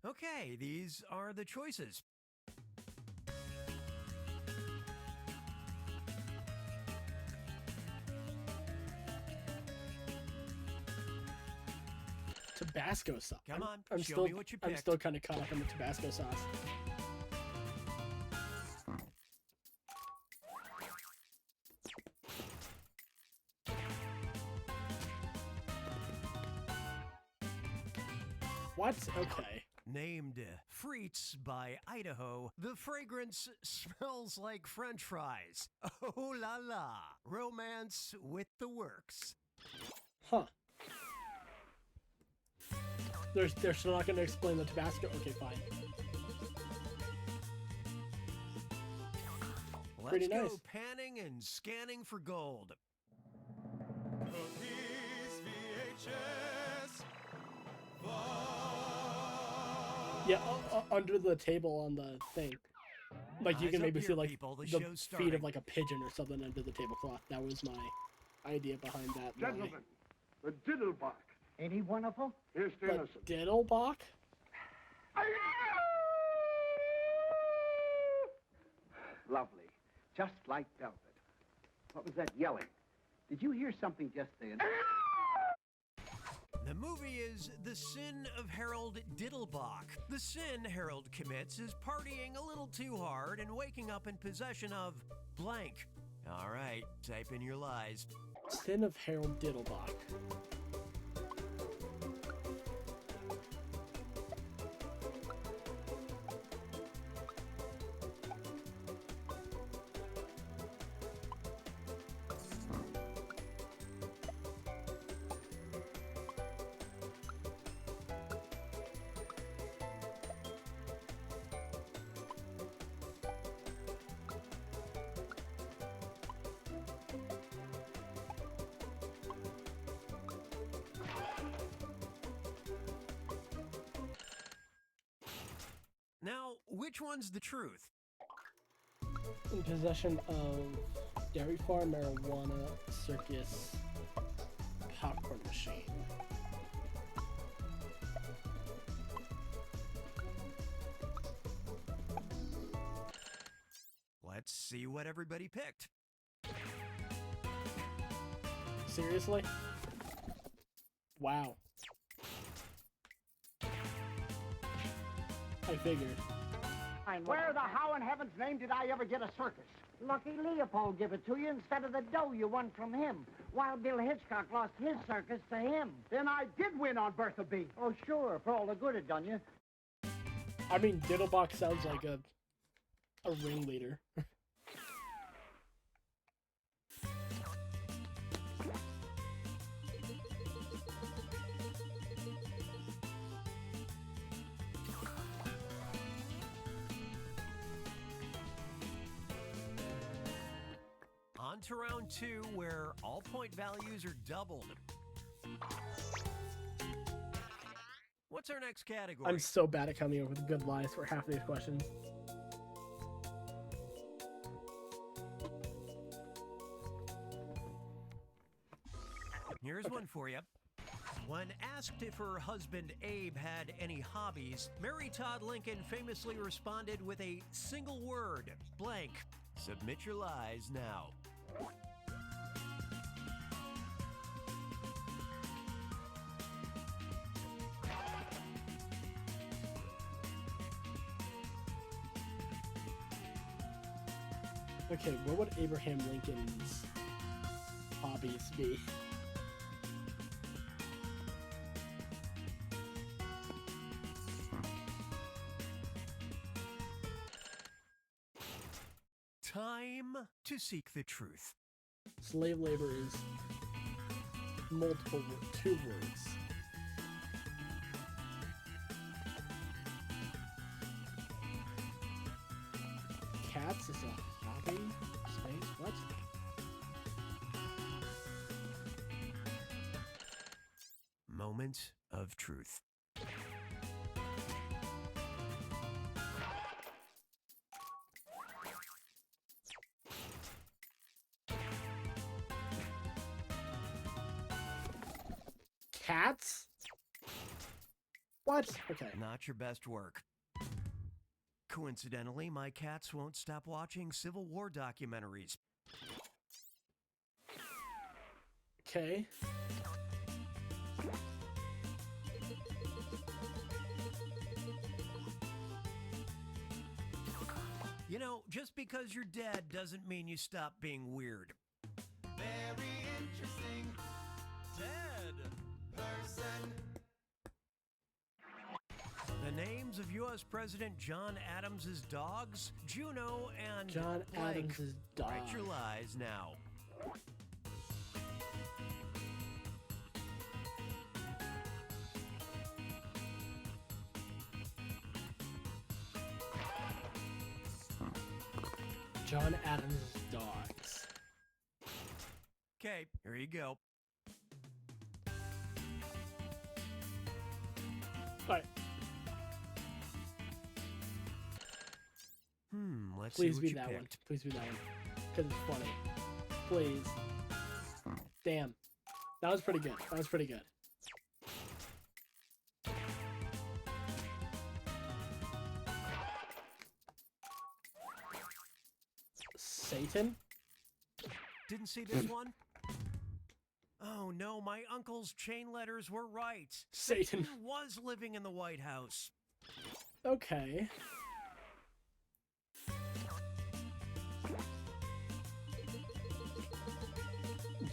Okay, these are the choices. Tabasco sauce. Come on, I'm show still, me what you I'm picked. still kind of caught up in the Tabasco sauce. What? Okay. Named Frites by Idaho, the fragrance smells like French fries. Oh la la, romance with the works. Huh. They're still not going to explain the Tabasco. Okay, fine. Pretty Let's nice. go panning and scanning for gold. Cookies, VHS. Yeah, under the table on the thing. Like you Eyes can up maybe here, see like people, the the show's feet starting. of like a pigeon or something under the tablecloth. That was my idea behind that. Gentlemen, the Diddlebach. Ain't he wonderful? Here's The Dennison. Diddlebach? Lovely. Just like velvet. What was that yelling? Did you hear something just then? The movie is The Sin of Harold Diddlebach. The sin Harold commits is partying a little too hard and waking up in possession of blank. All right, type in your lies. Sin of Harold Diddlebach. Now, which one's the truth? In possession of dairy farm, marijuana, circus, popcorn machine. Let's see what everybody picked. Seriously? Wow. I figured. Where the how in heaven's name did I ever get a circus? Lucky Leopold give it to you instead of the dough you won from him. Wild Bill Hitchcock lost his circus to him. Then I did win on Bertha B. Oh, sure, for all the good it done you. I mean, Diddlebach sounds like a ringleader. On to round 2, where all point values are doubled. What's our next category? I'm so bad at coming up with good lies for half these questions. Here's one for you. When asked if her husband Abe had any hobbies, Mary Todd Lincoln famously responded with a single word, blank. Submit your lies now. Okay, what would Abraham Lincoln's hobbies be? Time to seek the truth. Slave labor is multiple, 2 words. Cats is a hobby? Space? What? Moment of truth. Cats? What? Okay. Not your best work. Coincidentally, my cats won't stop watching Civil War documentaries. Okay. know, just because you're dead doesn't mean you stop being weird. Very interesting. Dead person. The names of U.S. President John Adams' dogs, Juno and John blank. Adams' dog. Write your lies now. John Adams' dogs. Okay, here you go. Alright, Let's please see what be you that one. picked. Please be that one. Because it's funny. Please. Damn. That was pretty good. That was pretty good. Satan? Didn't see this one? Oh no, my uncle's chain letters were right. Satan. Was living in the White House. Okay.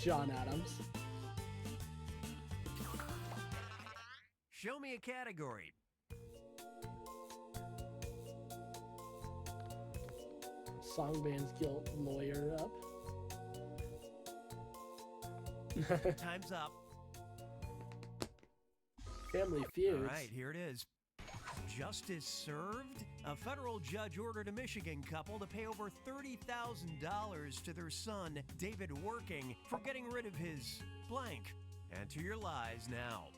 John Adams. Show me a category. Song Bands Guild lawyer up. Time's up. Family feuds. All right, here it is. Justice served? A federal judge ordered a Michigan couple to pay over $30,000 to their son, David Working, for getting rid of his blank. Enter your lies now.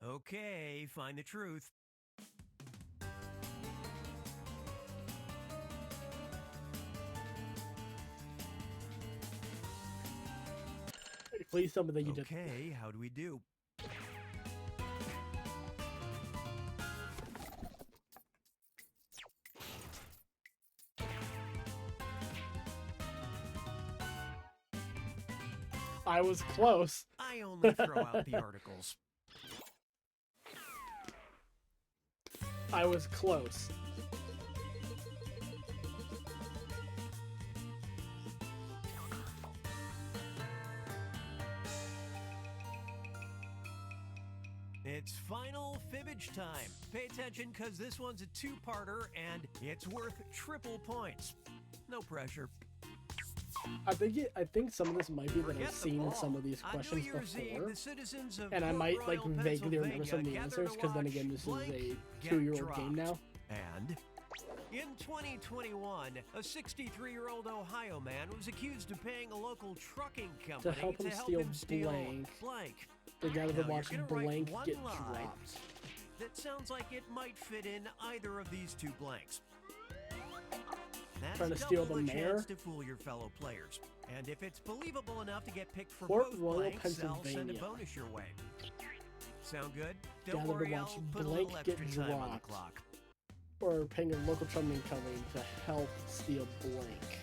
Okay, find the truth. Please tell me that you did. Okay, how do we do? I was close. I only throw out the articles. I was close. It's final fibbage time. Pay attention because this one's a two-parter and it's worth triple points. No pressure. I think some of this might be that Forget I've the seen ball. some of these On questions New Year's Eve, before, the citizens of and I Port might like Royal, vaguely remember some of the Pennsylvania answers. gather Because to then again, this watch is a blank get 2-year-old game now. And in 2021, a 63-year-old Ohio man was accused of paying a local trucking company help him steal blank. They gather to Now, watch you're gonna write blank one get lie dropped. that sounds like it might fit in either of these two blanks. That's Trying to steal double the mayor? chance to fool your fellow players. And if it's believable enough to get picked for Port both Royal, blanks, I'll send a Pennsylvania. bonus your way. Sound good? Don't Gather to worry, watch I'll put a blank little get extra time on the dropped. clock. Or paying a local trucking company to help steal blank.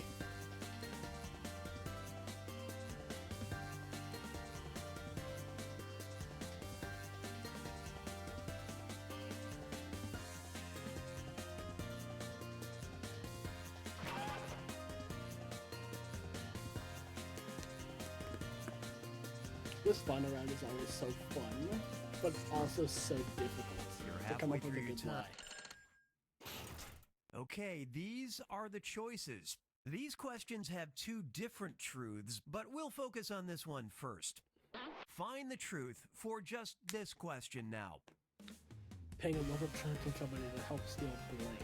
This fun around is always so fun, but also so difficult You're to come halfway up with through a your good time. lie. Okay, these are the choices. These questions have two different truths, but we'll focus on this one first. Find the truth for just this question now. Paying a local trucking company to help steal blank.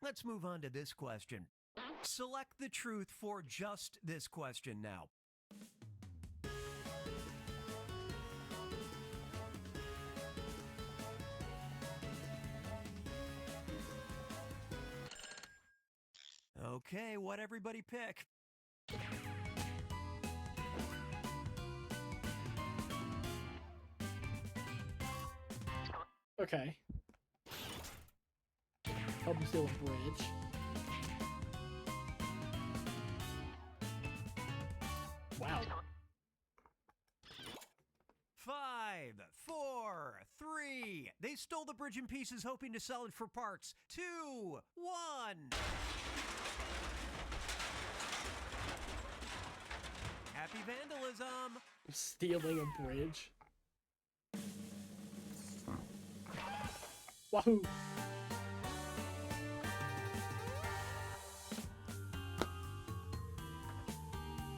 Let's move on to this question. Select the truth for just this question now. Okay, what everybody pick? Okay. Help you steal a bridge. Wow. 5, 4, 3. They stole the bridge in pieces, hoping to sell it for parts. 2, 1. Happy vandalism. Stealing a bridge. Wahoo!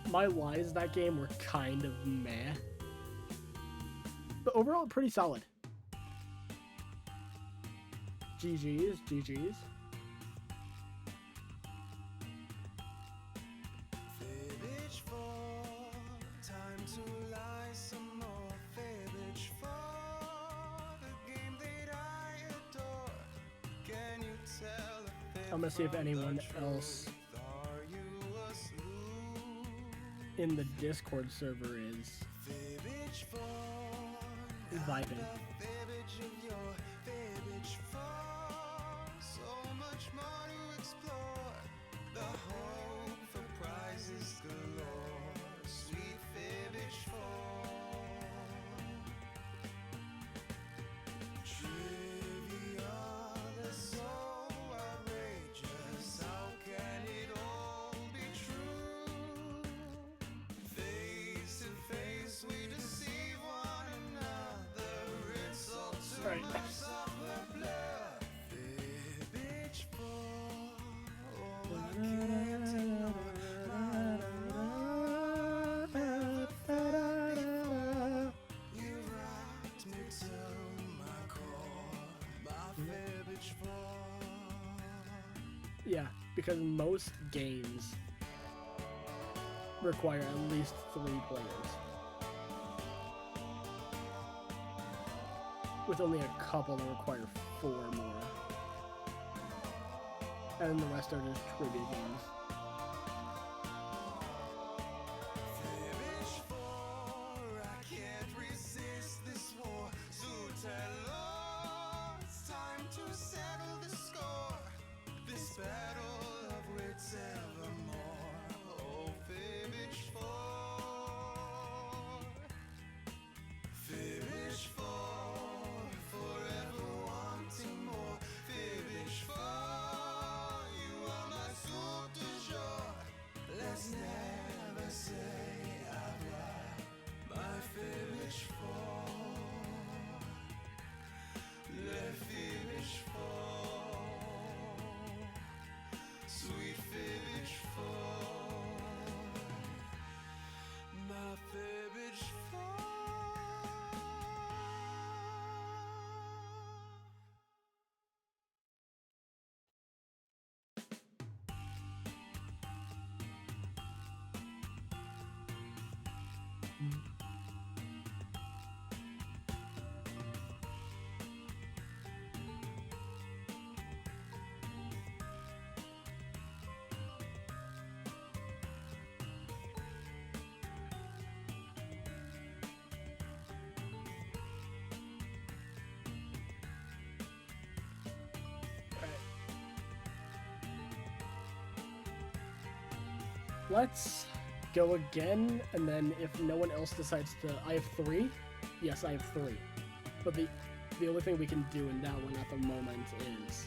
My lies that game were kind of meh. But overall, pretty solid. GG's, GG's. I'm gonna see if anyone else in the Discord server is vibing. Yeah, because most games require at least 3 players. With only a couple that require 4 more. And the rest are just trivia games. Let's go again, and then if no one else decides to... I have 3? Yes, I have 3. But the only thing we can do in that one at the moment is...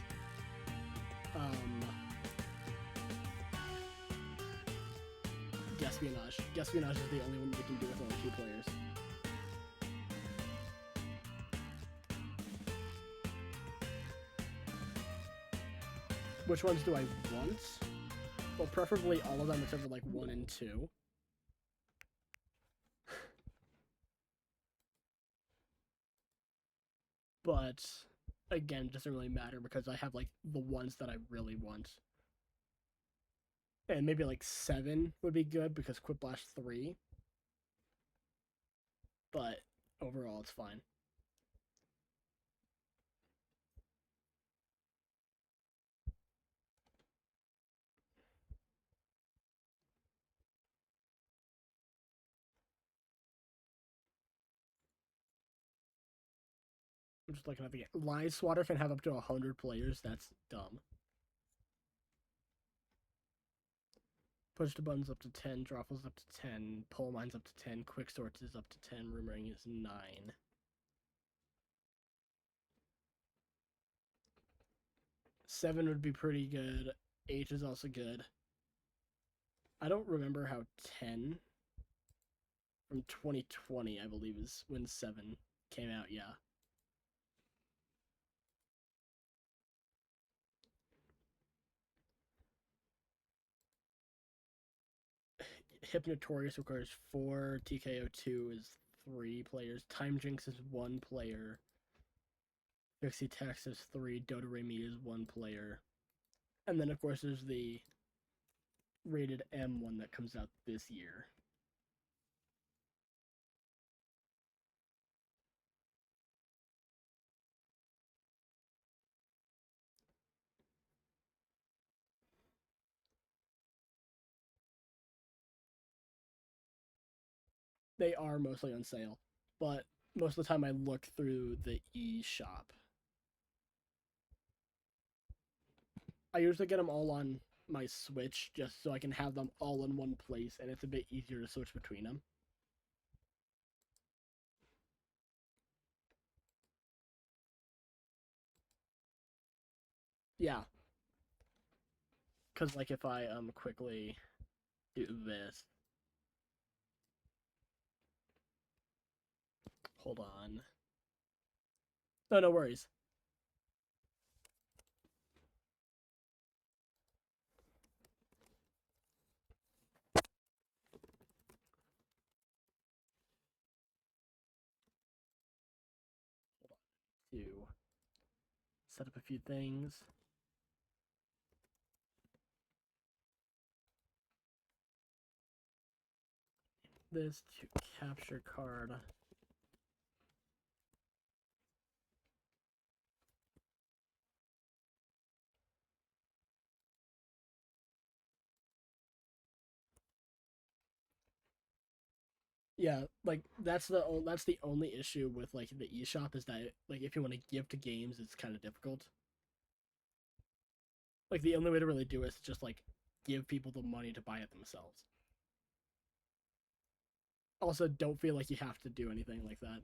Guespionage. Guespionage is the only one we can do with only 2 players. Which ones do I want? Well, preferably all of them except for like 1 and 2. But again, it doesn't really matter because I have like the ones that I really want. And maybe like 7 would be good because Quiplash 3. But overall, it's fine. I'm just looking at the game. Line Swatter can have up to 100 players. That's dumb. Push the buttons up to 10, Drawfuls up to 10, Pole Mines up to 10, Quick Sorts is up to 10, Roomering is 9. 7 would be pretty good. 8 is also good. I don't remember how 10 from 2020, I believe, is when 7 came out, yeah. Hypnotorious requires 4, TKO2 is 3 players, Time Jinx is 1 player, Pixie Tex is 3, Dodoremi is 1 player, and then of course there's the rated M one that comes out this year. They are mostly on sale, but most of the time I look through the eShop. I usually get them all on my Switch just so I can have them all in one place, and it's a bit easier to switch between them. Yeah. Because, like, if I quickly do this. Hold on. No, no worries. Hold on. To set up a few things. This to capture card. Yeah, like that's the only issue with like the eShop is that like if you want to give to games, it's kind of difficult. Like the only way to really do it is just like give people the money to buy it themselves. Also, don't feel like you have to do anything like that.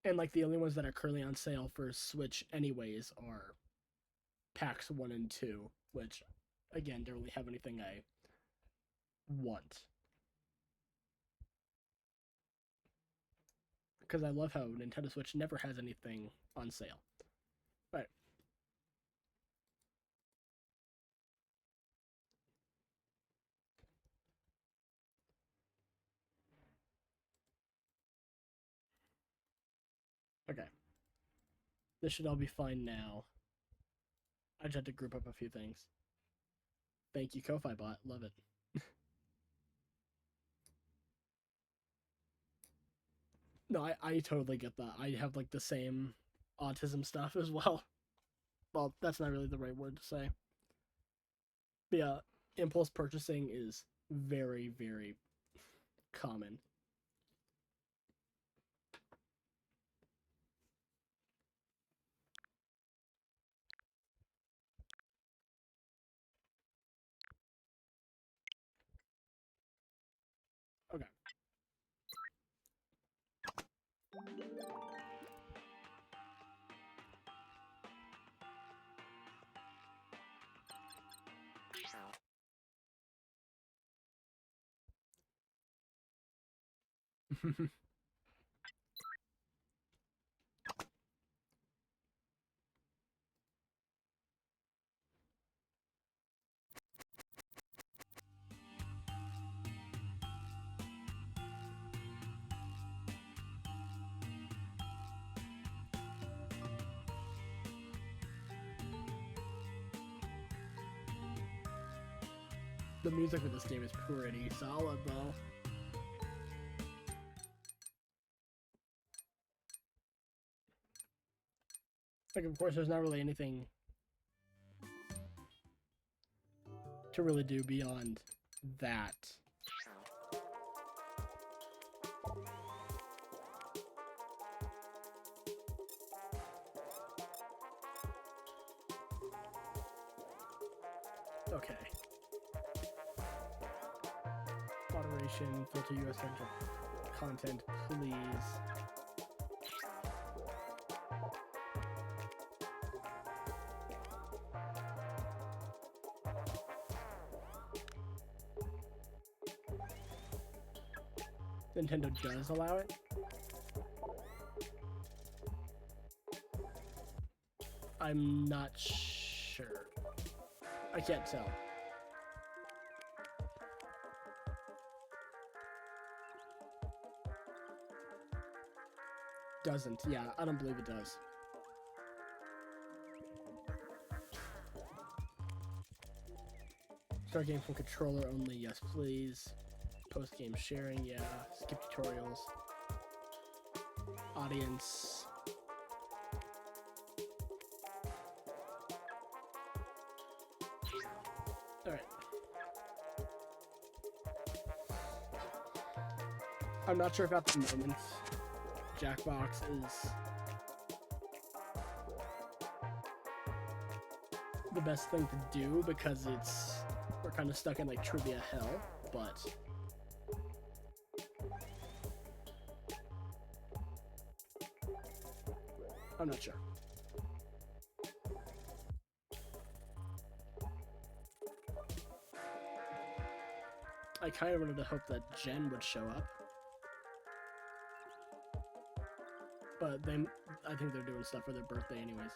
And like the only ones that are currently on sale for Switch anyways are packs 1 and 2, which again don't really have anything I want. Because I love how Nintendo Switch never has anything on sale. Right. Okay. This should all be fine now. I just had to group up a few things. Thank you, Ko-Fi bot. Love it. No, I totally get that. I have like the same autism stuff as well. Well, that's not really the right word to say. But yeah, impulse purchasing is very, very common. Okay. The music for this game is pretty solid, though. Like, of course, there's not really anything to really do beyond that. Okay. Moderation, filter US content, please. Nintendo does allow it. I'm not sure. I can't tell. Doesn't. Yeah, I don't believe it does. Start game from controller only. Yes, please. Post-game sharing, yeah. Skip tutorials. Audience. Alright. I'm not sure if at the moment Jackbox is the best thing to do because we're kind of stuck in like trivia hell, but I'm not sure. I kind of wanted to hope that Jen would show up. But I think they're doing stuff for their birthday anyways.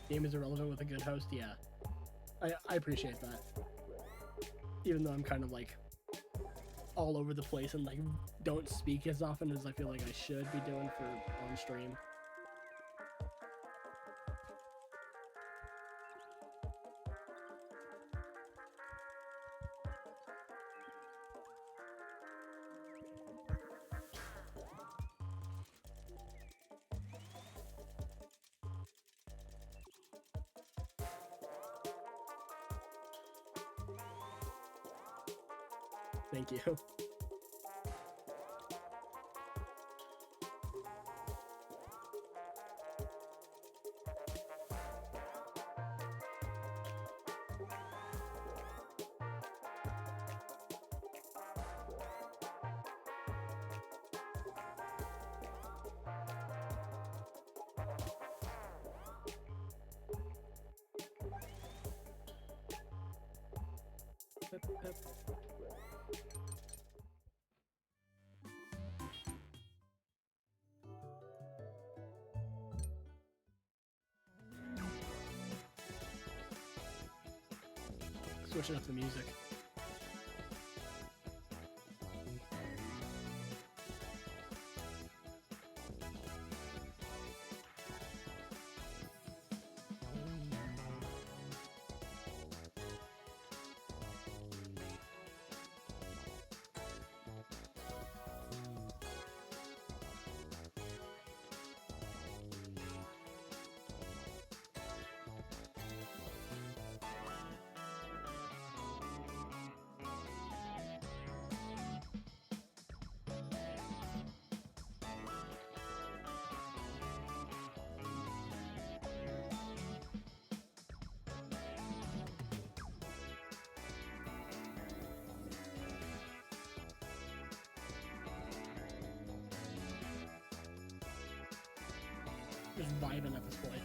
Game is irrelevant with a good host, yeah. I appreciate that. Even though I'm kind of like all over the place and like don't speak as often as I feel like I should be doing for on stream. Thank you. Switching up the music. just vibing at this point.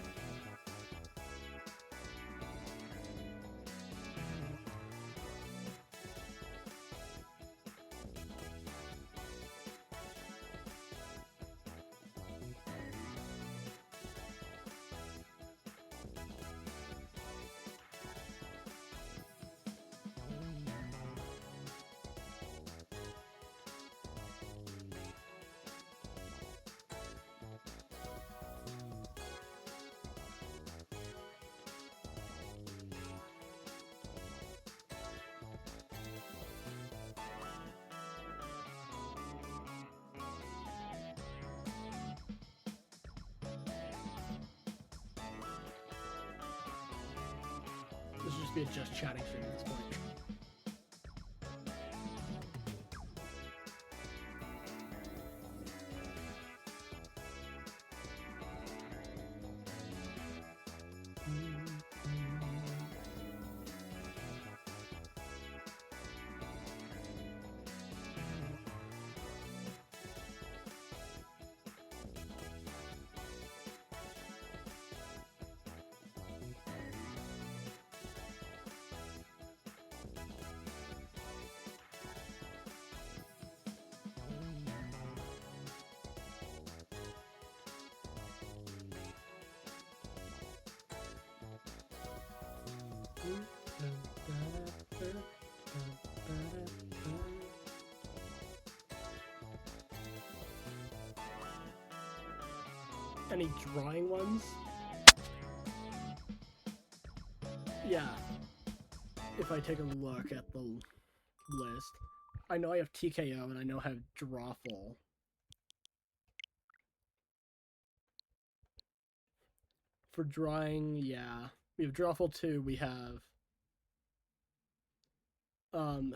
This will just be a just chatting stream at this point. Any drawing ones? Yeah. If I take a look at the list, I know I have TKO and I know I have Drawful. For drawing, yeah. We have Drawful 2, we have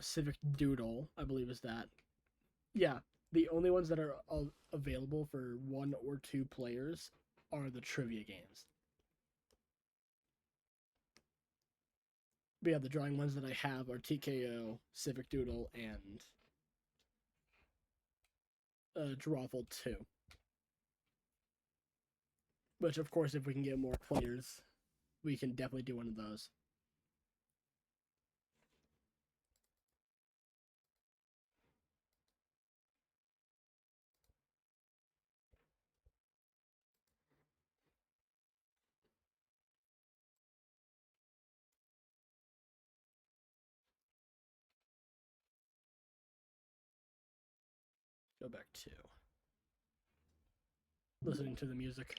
Civic Doodle, I believe is that. Yeah, the only ones that are available for 1 or 2 players are the trivia games. But yeah, the drawing ones that I have are TKO, Civic Doodle, and Drawful 2. Which, of course, if we can get more players, we can definitely do one of those. Go back to listening to the music.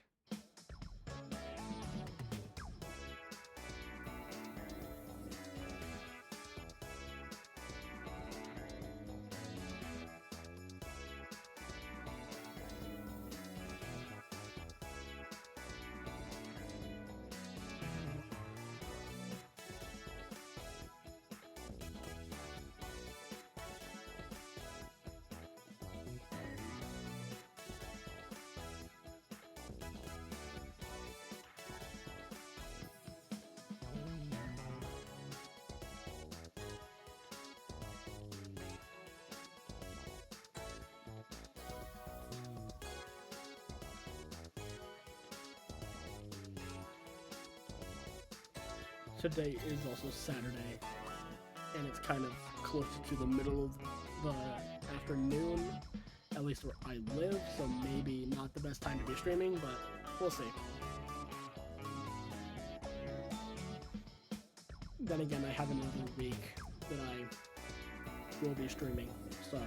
Today is also Saturday, and it's kind of close to the middle of the afternoon, at least where I live, so maybe not the best time to be streaming, but we'll see. Then again, I have another week that I will be streaming, so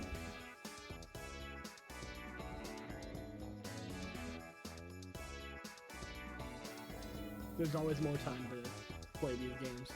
there's always more time to play these games.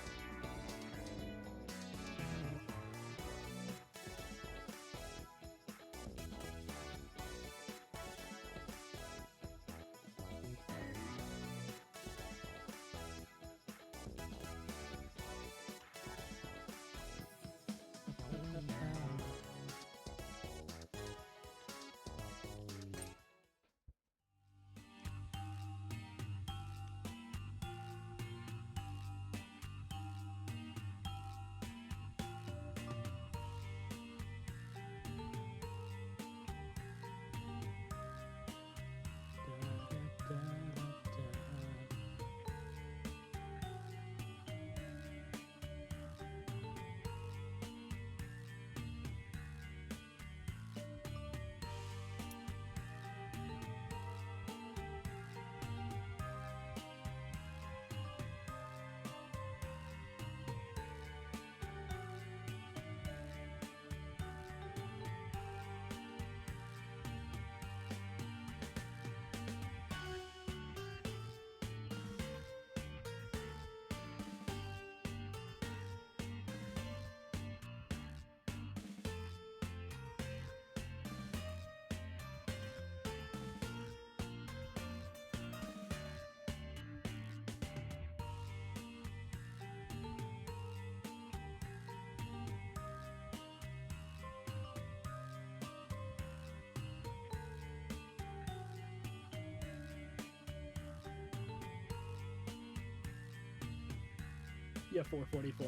Yeah, 4:44.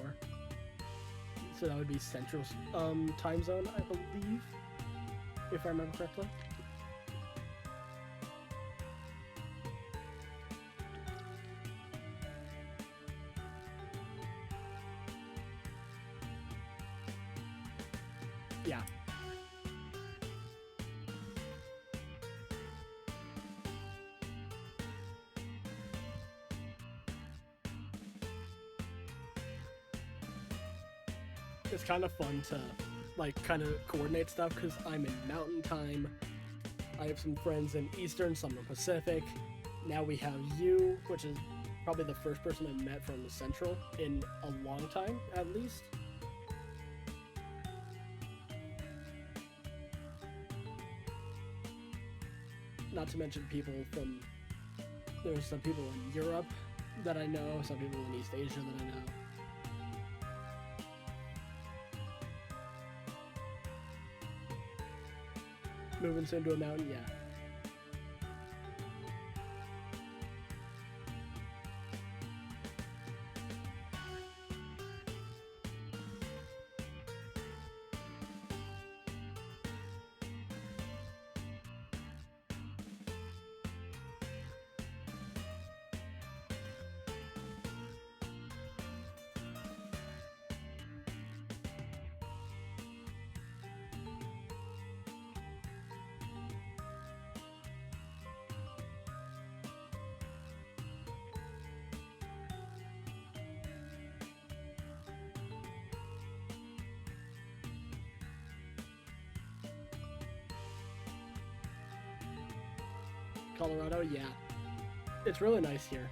So that would be Central time zone, I believe, if I remember correctly. Yeah. It's kind of fun to, like, kind of coordinate stuff because I'm in Mountain Time. I have some friends in Eastern, some in Pacific. Now we have you, which is probably the first person I met from Central in a long time, at least. Not to mention people from, there's some people in Europe that I know, some people in East Asia that I know. Moving soon to a mountain, yeah. Colorado, yeah. It's really nice here.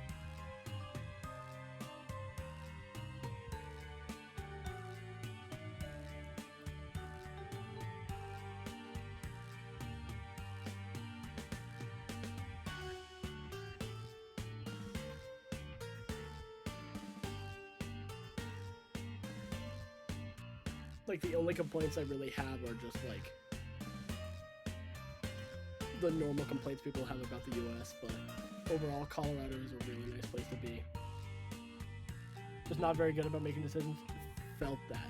Like, the only complaints I really have are just, like, the normal complaints people have about the US, but overall, Colorado is a really nice place to be. Just not very good about making decisions. Felt that.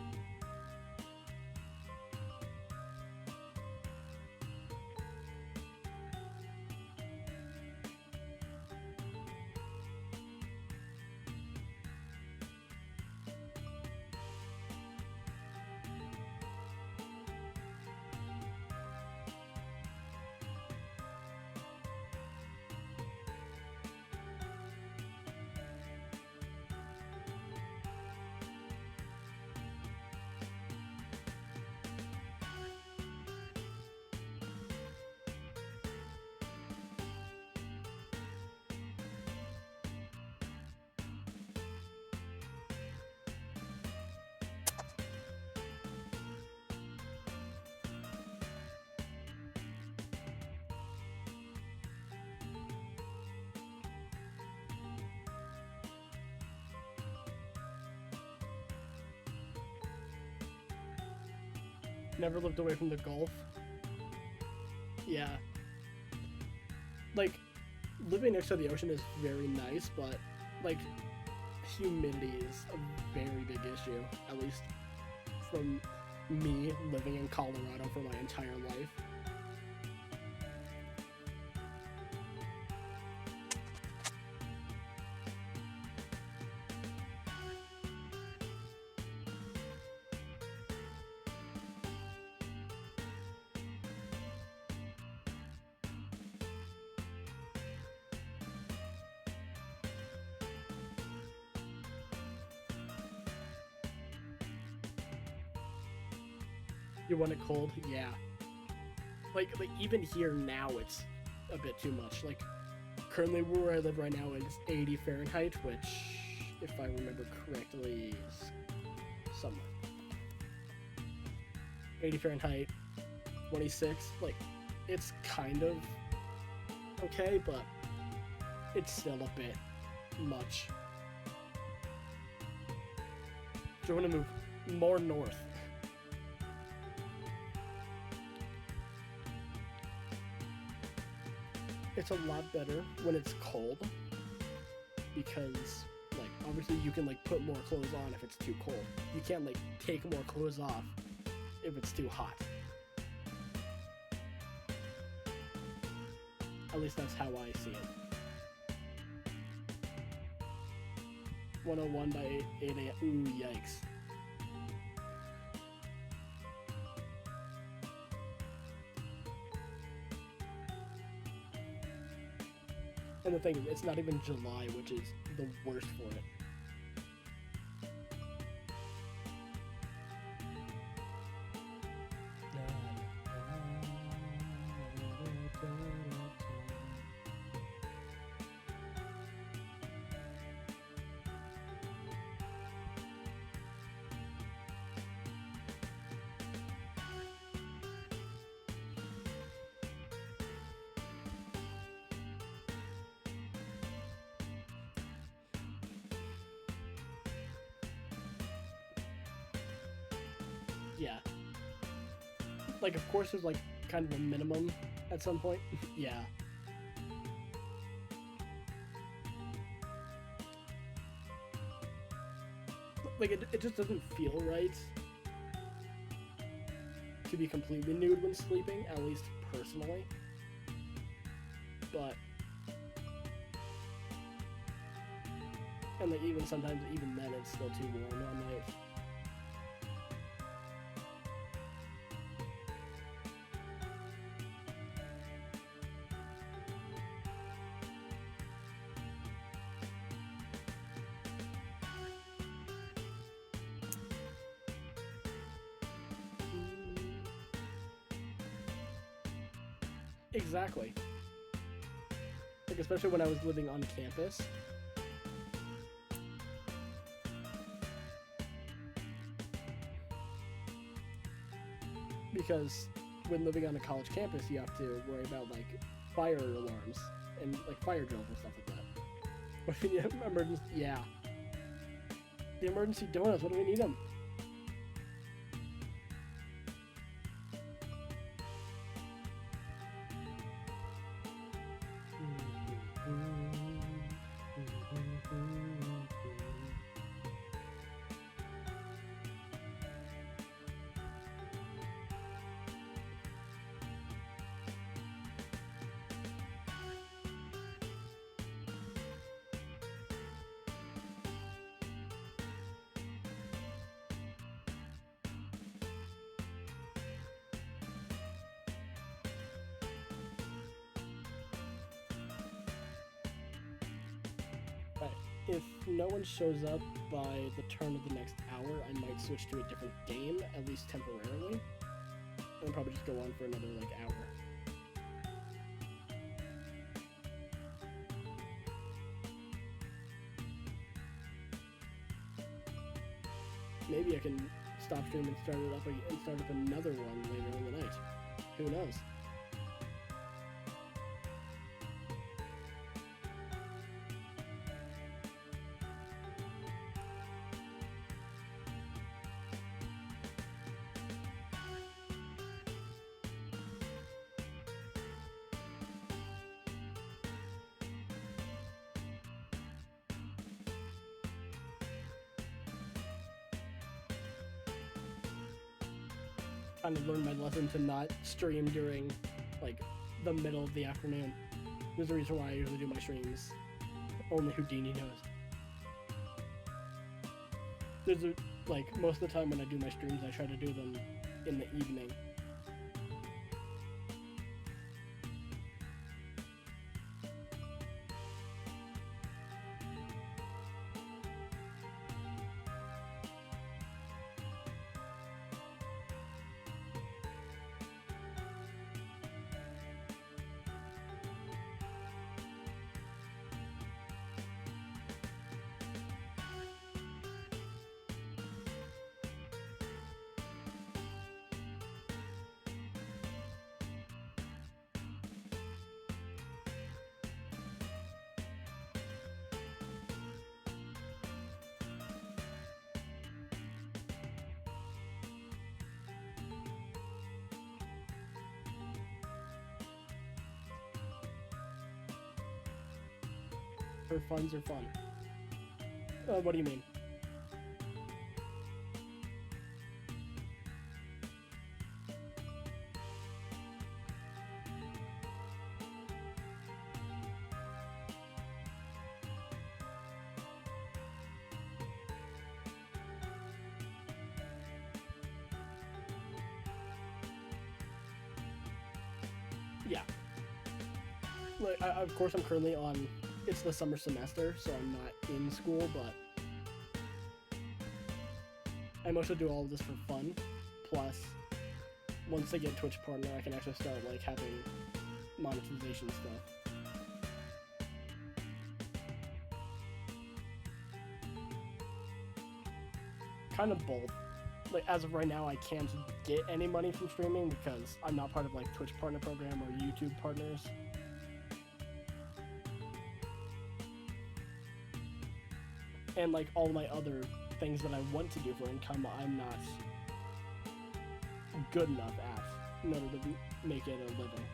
Never lived away from the Gulf. Yeah. Like, living next to the ocean is very nice, but, like, humidity is a very big issue. At least from me living in Colorado for my entire life. You want it cold? Yeah. Like even here now, it's a bit too much. Like, currently where I live right now is 80 Fahrenheit, which, if I remember correctly, is somewhere. 80 Fahrenheit, 26. Like, it's kind of okay, but it's still a bit much. Do you want to move more north? It's a lot better when it's cold because, like, obviously you can like put more clothes on if it's too cold. You can't like take more clothes off if it's too hot. At least that's how I see it. 101 by 8 a.m. Ooh, yikes. And the thing is, it's not even July, which is the worst for it. Yeah. Like, of course, there's like kind of a minimum at some point. Yeah. Like, it just doesn't feel right to be completely nude when sleeping, at least personally. But, and like even sometimes, even then, it's still too warm at night. Exactly. Like, especially when I was living on campus. Because when living on a college campus, you have to worry about, like, fire alarms and, like, fire drills and stuff like that. What if you need emergency? Yeah. The emergency donuts, what do we need them? If no one shows up by the turn of the next hour, I might switch to a different game, at least temporarily. And probably just go on for another, like, hour. Maybe I can stop streaming and start up another one later in the night. Who knows? Kind of learned my lesson to not stream during, like, the middle of the afternoon. There's a reason why I usually do my streams. Only Houdini knows. Like, most of the time when I do my streams, I try to do them in the evening. Her funds are fun. What do you mean? Yeah. Like, of course, I'm currently on. It's the summer semester, so I'm not in school, but I mostly do all of this for fun. Plus, once I get Twitch partner, I can actually start like having monetization stuff. Kind of both. Like, as of right now, I can't get any money from streaming because I'm not part of like Twitch partner program or YouTube partners. And like all my other things that I want to do for income, I'm not good enough at in order to make it a living.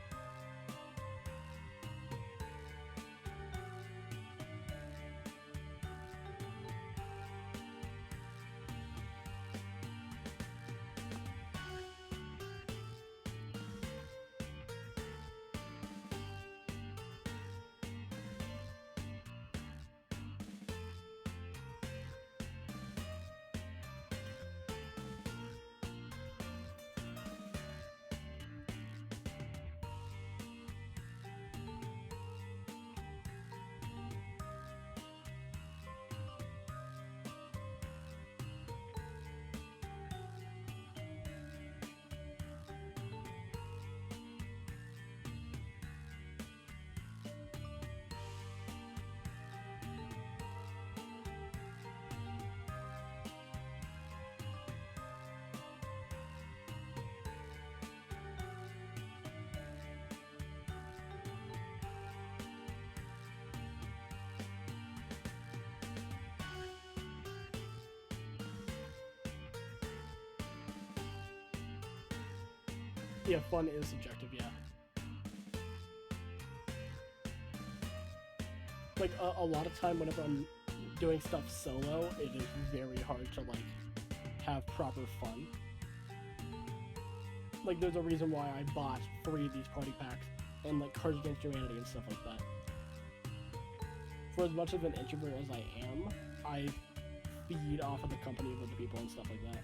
Yeah, fun is subjective, yeah. Like, a lot of time whenever I'm doing stuff solo, it is very hard to, like, have proper fun. Like, there's a reason why I bought 3 of these party packs and, like, Cards Against Humanity and stuff like that. For as much of an introvert as I am, I feed off of the company of other people and stuff like that.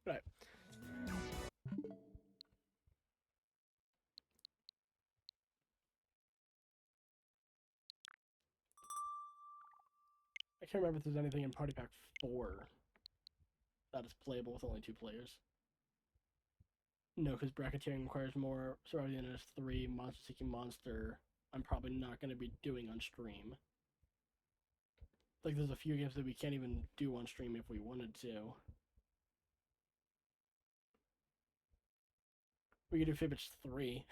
Right. I can't remember if there's anything in Party Pack 4 that is playable with only 2 players. No, because bracketeering requires more. Surviving the Internet 3, Monster Seeking Monster, I'm probably not going to be doing on stream. Like, there's a few games that we can't even do on stream if we wanted to. We could do Fibbage 3.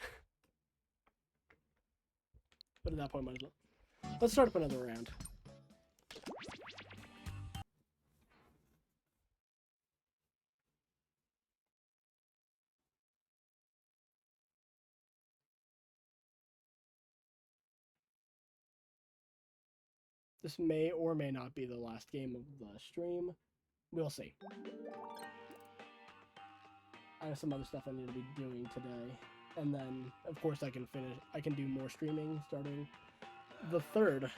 But at that point, might as well. Let's start up another round. This may or may not be the last game of the stream. We'll see. I have some other stuff I need to be doing today. And then, of course, I can do more streaming starting the 3rd.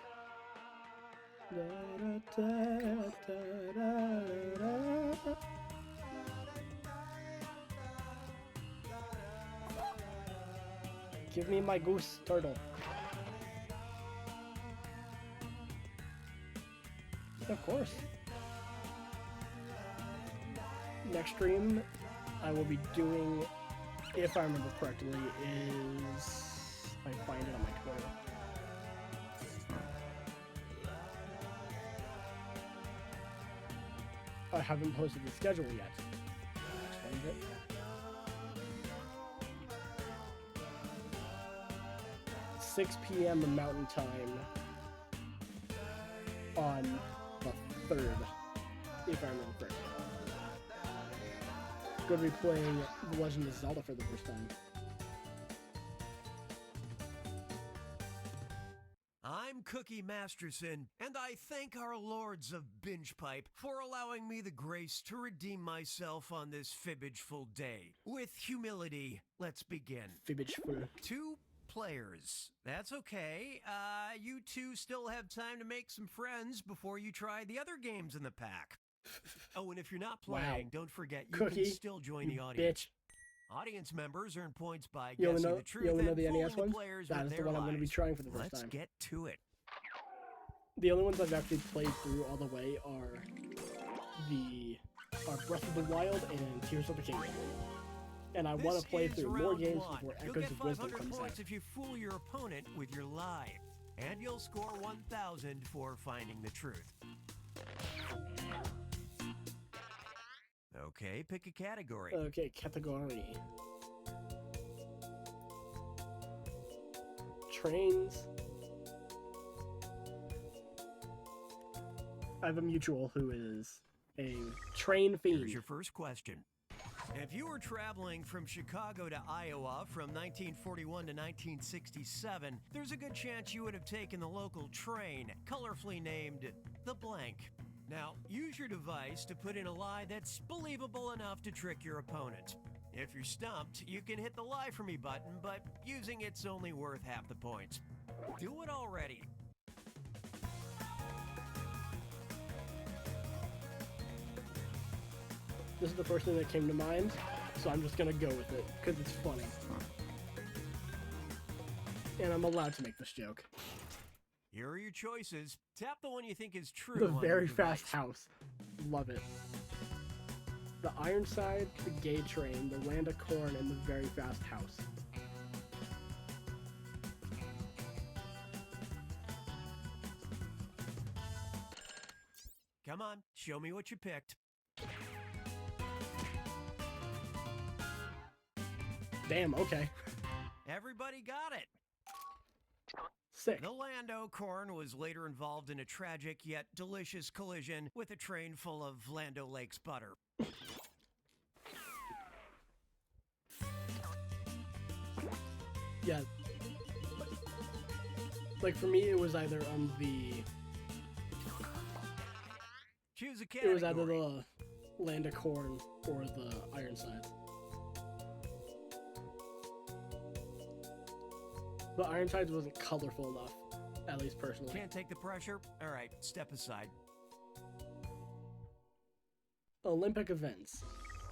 Give me my goose turtle. Of course. Next stream I will be doing, if I remember correctly, is... I find it on my Twitter. I haven't posted the schedule yet. Find it. ...6 p.m. Mountain Time on the 3rd, if I remember correctly. Going to be playing The Legend of Zelda for the first time. I'm Cookie Masterson, and I thank our lords of Binge Pipe for allowing me the grace to redeem myself on this fibbageful day. With humility, let's begin. Fibbageful. 2 players. That's okay. You two still have time to make some friends before you try the other games in the pack. Oh, and if you're not playing, Wow. don't forget you Cookie, can still join you the audience. bitch. Audience members earn points by You guessing only know, the truth you only know and the fooling NES the one? players That with is the their one I'm going to be lies. trying for the 1st Let's time. get to it. The only ones I've actually played through all the way are Breath of the Wild and Tears of the Kingdom. And I want to play This is through more round games one. before You'll Echoes get of Wisdom 500 comes points out. if you fool your opponent with your lie. And you'll score 1,000 for finding the truth. Okay, pick a category. Okay, category. Trains. I have a mutual who is a train fiend. Here's your first question. If you were traveling from Chicago to Iowa from 1941 to 1967, there's a good chance you would have taken the local train, colorfully named the blank. Now, use your device to put in a lie that's believable enough to trick your opponent. If you're stumped, you can hit the lie for me button, but using it's only worth half the points. Do it already. This is the first thing that came to mind, so I'm just gonna go with it, because it's funny. And I'm allowed to make this joke. Here are your choices. Tap the one you think is true. The on your Very device. Fast House. Love it. The Ironside, the Gay Train, the Land of Corn, and the Very Fast House. Come on, show me what you picked. Damn, okay. Everybody got it. Sick. The Lando Corn was later involved in a tragic yet delicious collision with a train full of Lando Lakes butter. Yeah. Like for me, it was either Choose a it category. was either the Land of Corn or the Ironsides. The Ironsides wasn't colorful enough, at least personally. Can't take the pressure? All right, step aside. Olympic events.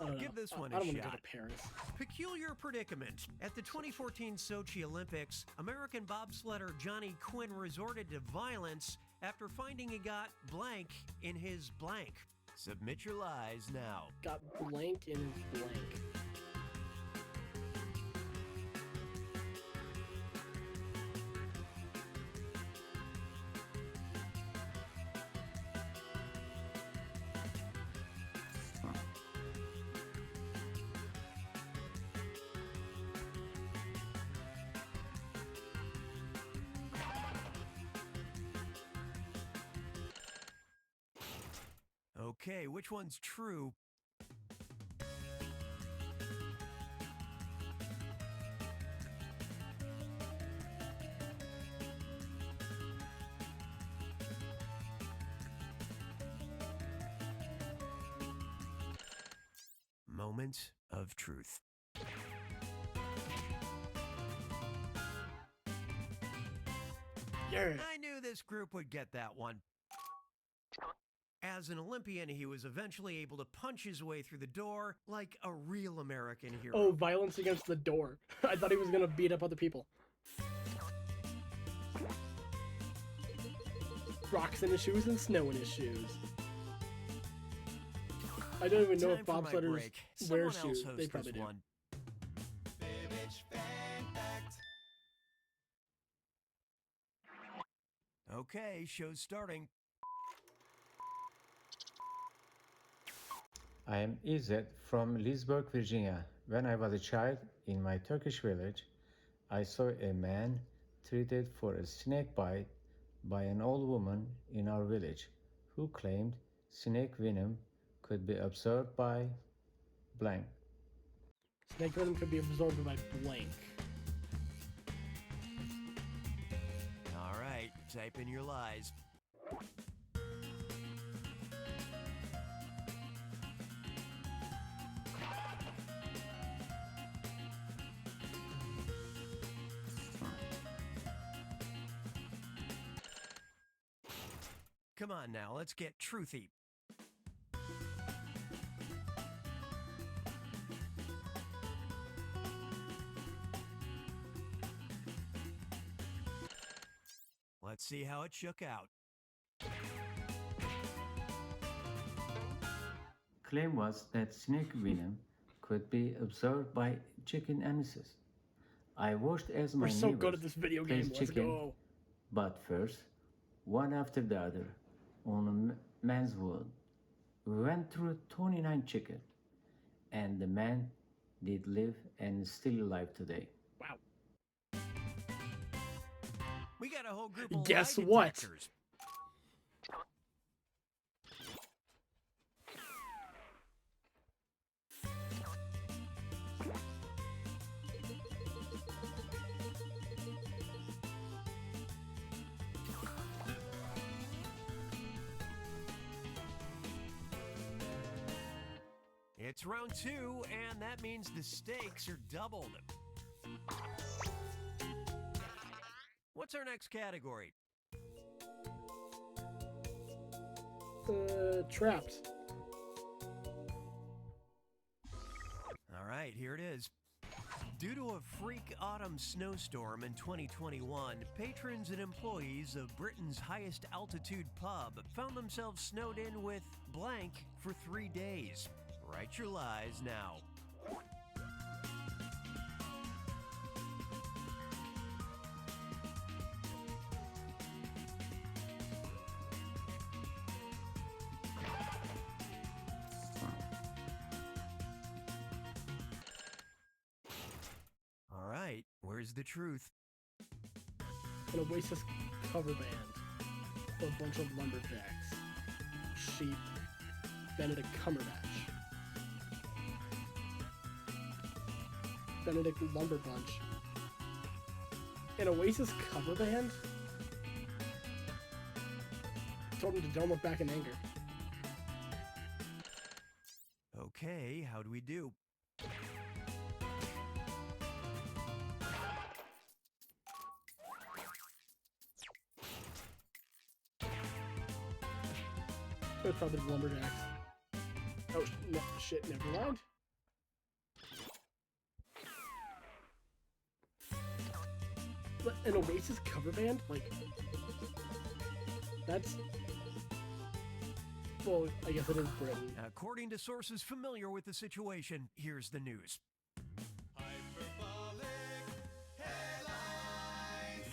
I don't know. Give this one I a don't want to go shot. to Paris. Peculiar predicament. At the 2014 Sochi Olympics, American bobsledder Johnny Quinn resorted to violence after finding he got blank in his blank. Submit your lies now. Got blank in his blank. Okay, which one's true? Moment of truth. Yeah. I knew this group would get that one. As an Olympian, he was eventually able to punch his way through the door like a real American hero. Oh, violence against the door. I thought he was gonna beat up other people. rocks in his shoes and snow in his shoes. I don't even know if Time for my bobsledders break. wear Someone else shoes. host They probably this do. one. Okay, show's starting. I am Izzet from Leesburg, Virginia. When I was a child in my Turkish village, I saw a man treated for a snake bite by an old woman in our village who claimed snake venom could be absorbed by blank. Snake venom could be absorbed by blank. All right, type in your lies. Come on now, let's get truthy. Let's see how it shook out. Claim was that snake venom could be absorbed by chicken anuses. I watched as my We're so good neighbors at this video placed game. Let's chicken, go. but first, one after the other, on a man's wound. We went through 29 chicken, and the man did live and is still alive today. Wow. We got a whole group of Guess lie what? detectors. It's round 2, and that means the stakes are doubled. What's our next category? Trapped. All right, here it is. Due to a freak autumn snowstorm in 2021, patrons and employees of Britain's highest altitude pub found themselves snowed in with blank for 3 days. Write your lies now. All right, where's the truth? An Oasis cover band. For a bunch of lumberjacks. Sheep. Benedict Cumberbatch. Benedict Lumber Bunch. An Oasis cover band? Told him to don't look back in anger. Okay, how do we do? It's probably the lumberjacks. Oh, no, shit, never mind. But an Oasis cover band? Like, that's... Well, I guess it is Britain. According to sources familiar with the situation, here's the news.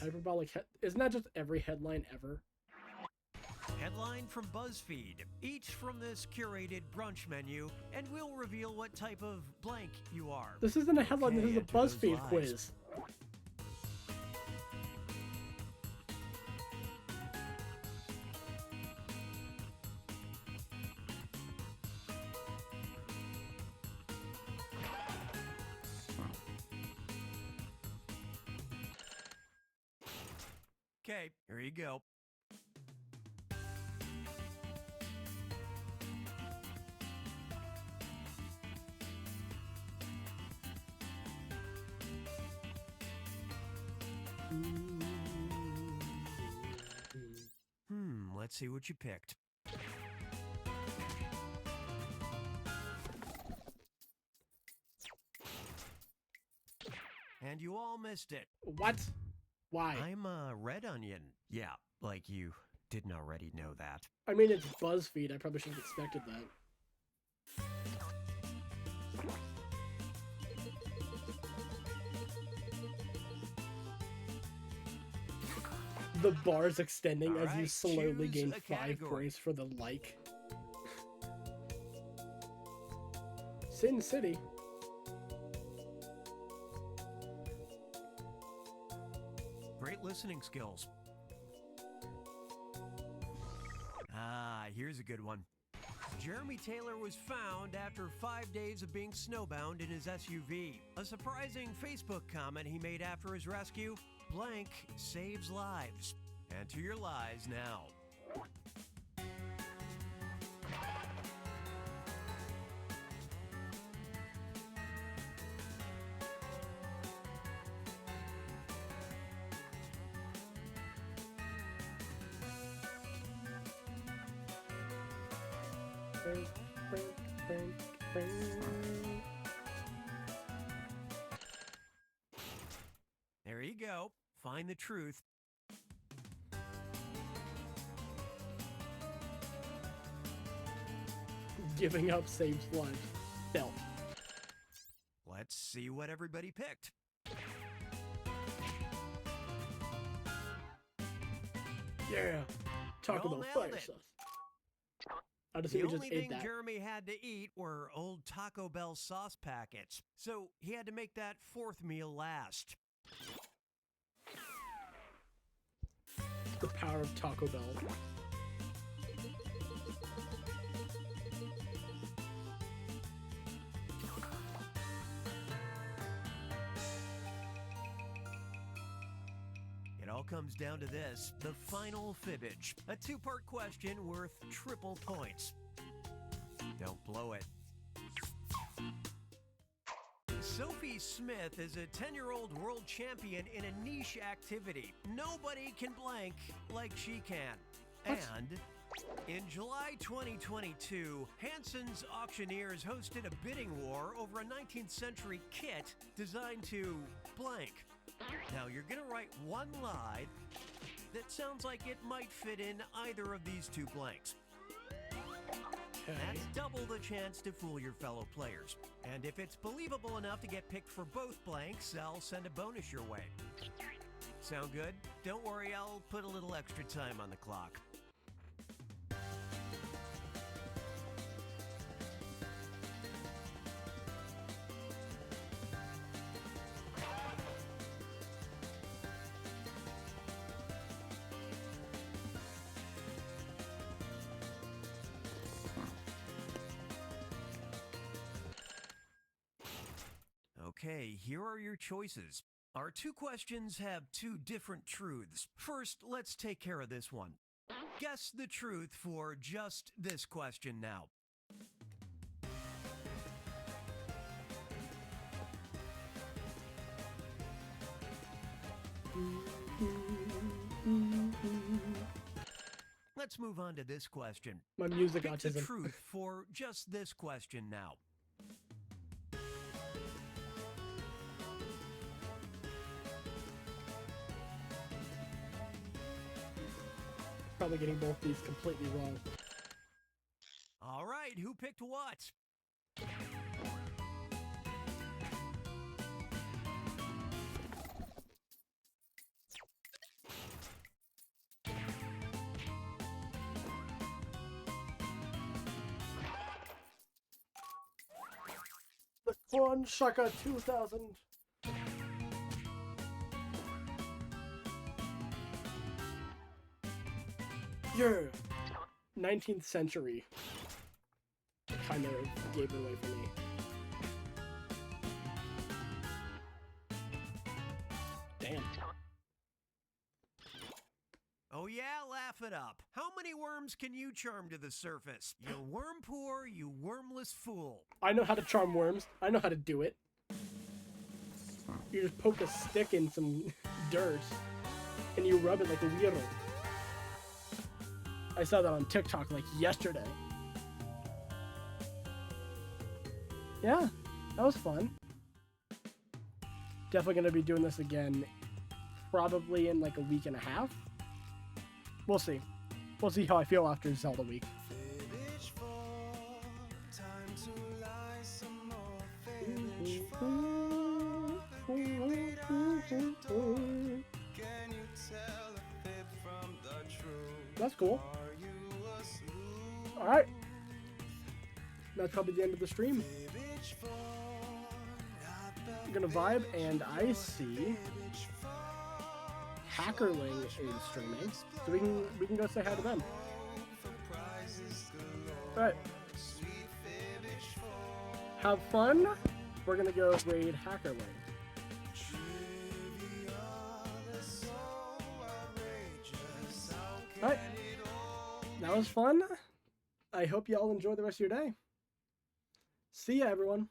Hyperbolic isn't that just every headline ever? Headline from BuzzFeed, each from this curated brunch menu, and we'll reveal what type of blank you are. This isn't a headline, Okay, this is a enter those BuzzFeed lies. quiz. Okay, here you go. Let's see what you picked. And you all missed it. What? Why? I'm a red onion. Yeah, like you. didn't already know that. I mean, it's BuzzFeed. I probably shouldn't have expected that. The bar's extending as you slowly gain 5 points for the like. Sin City. Great listening skills. Here's a good one. Jeremy Taylor was found after 5 days of being snowbound in his SUV. A surprising Facebook comment he made after his rescue: blank saves lives. Enter your lies now. There you go. Find the truth. Giving up saves lives. Belt. Let's see what everybody picked. Yeah. Taco Bell fire sauce. I'd assume The he just only ate thing that. Jeremy had to eat were old Taco Bell sauce packets, so he had to make that 4th meal last. The power of Taco Bell. It all comes down to this, the final fibbage. A 2-part question worth triple points. Don't blow it. Sophie Smith is a 10-year-old world champion in a niche activity. Nobody can blank like she can. What? And in July 2022, Hanson's Auctioneers hosted a bidding war over a 19th century kit designed to blank. Now you're gonna write one lie that sounds like it might fit in either of these 2 blanks. Okay. That's double the chance to fool your fellow players. And if it's believable enough to get picked for both blanks, I'll send a bonus your way. Sound good? Don't worry, I'll put a little extra time on the clock. Okay, here are your choices. Our 2 questions have 2 different truths. First, let's take care of this one. Guess the truth for just this question now. Let's move on to this question. My music Pick the autism. truth for just this question now. Probably getting both these completely wrong. All right, who picked what? The One Shaka 2000. Yeah. 19th century. Kind of gave it away for me. Damn. Oh yeah, laugh it up. How many worms can you charm to the surface? You worm poor, you wormless fool. I know how to charm worms. I know how to do it. You just poke a stick in some dirt, and you rub it like a weirdo. I saw that on TikTok like yesterday. Yeah, that was fun. Definitely gonna be doing this again, probably in like a week and a half. We'll see. We'll see how I feel after Zelda week. That's cool. Alright. That's probably the end of the stream. I'm gonna vibe, and I see Hackerling is streaming, so we can go say hi to them. Alright. Have fun. We're gonna go raid Hackerling. Alright. That was fun. I hope you all enjoy the rest of your day. See ya, everyone.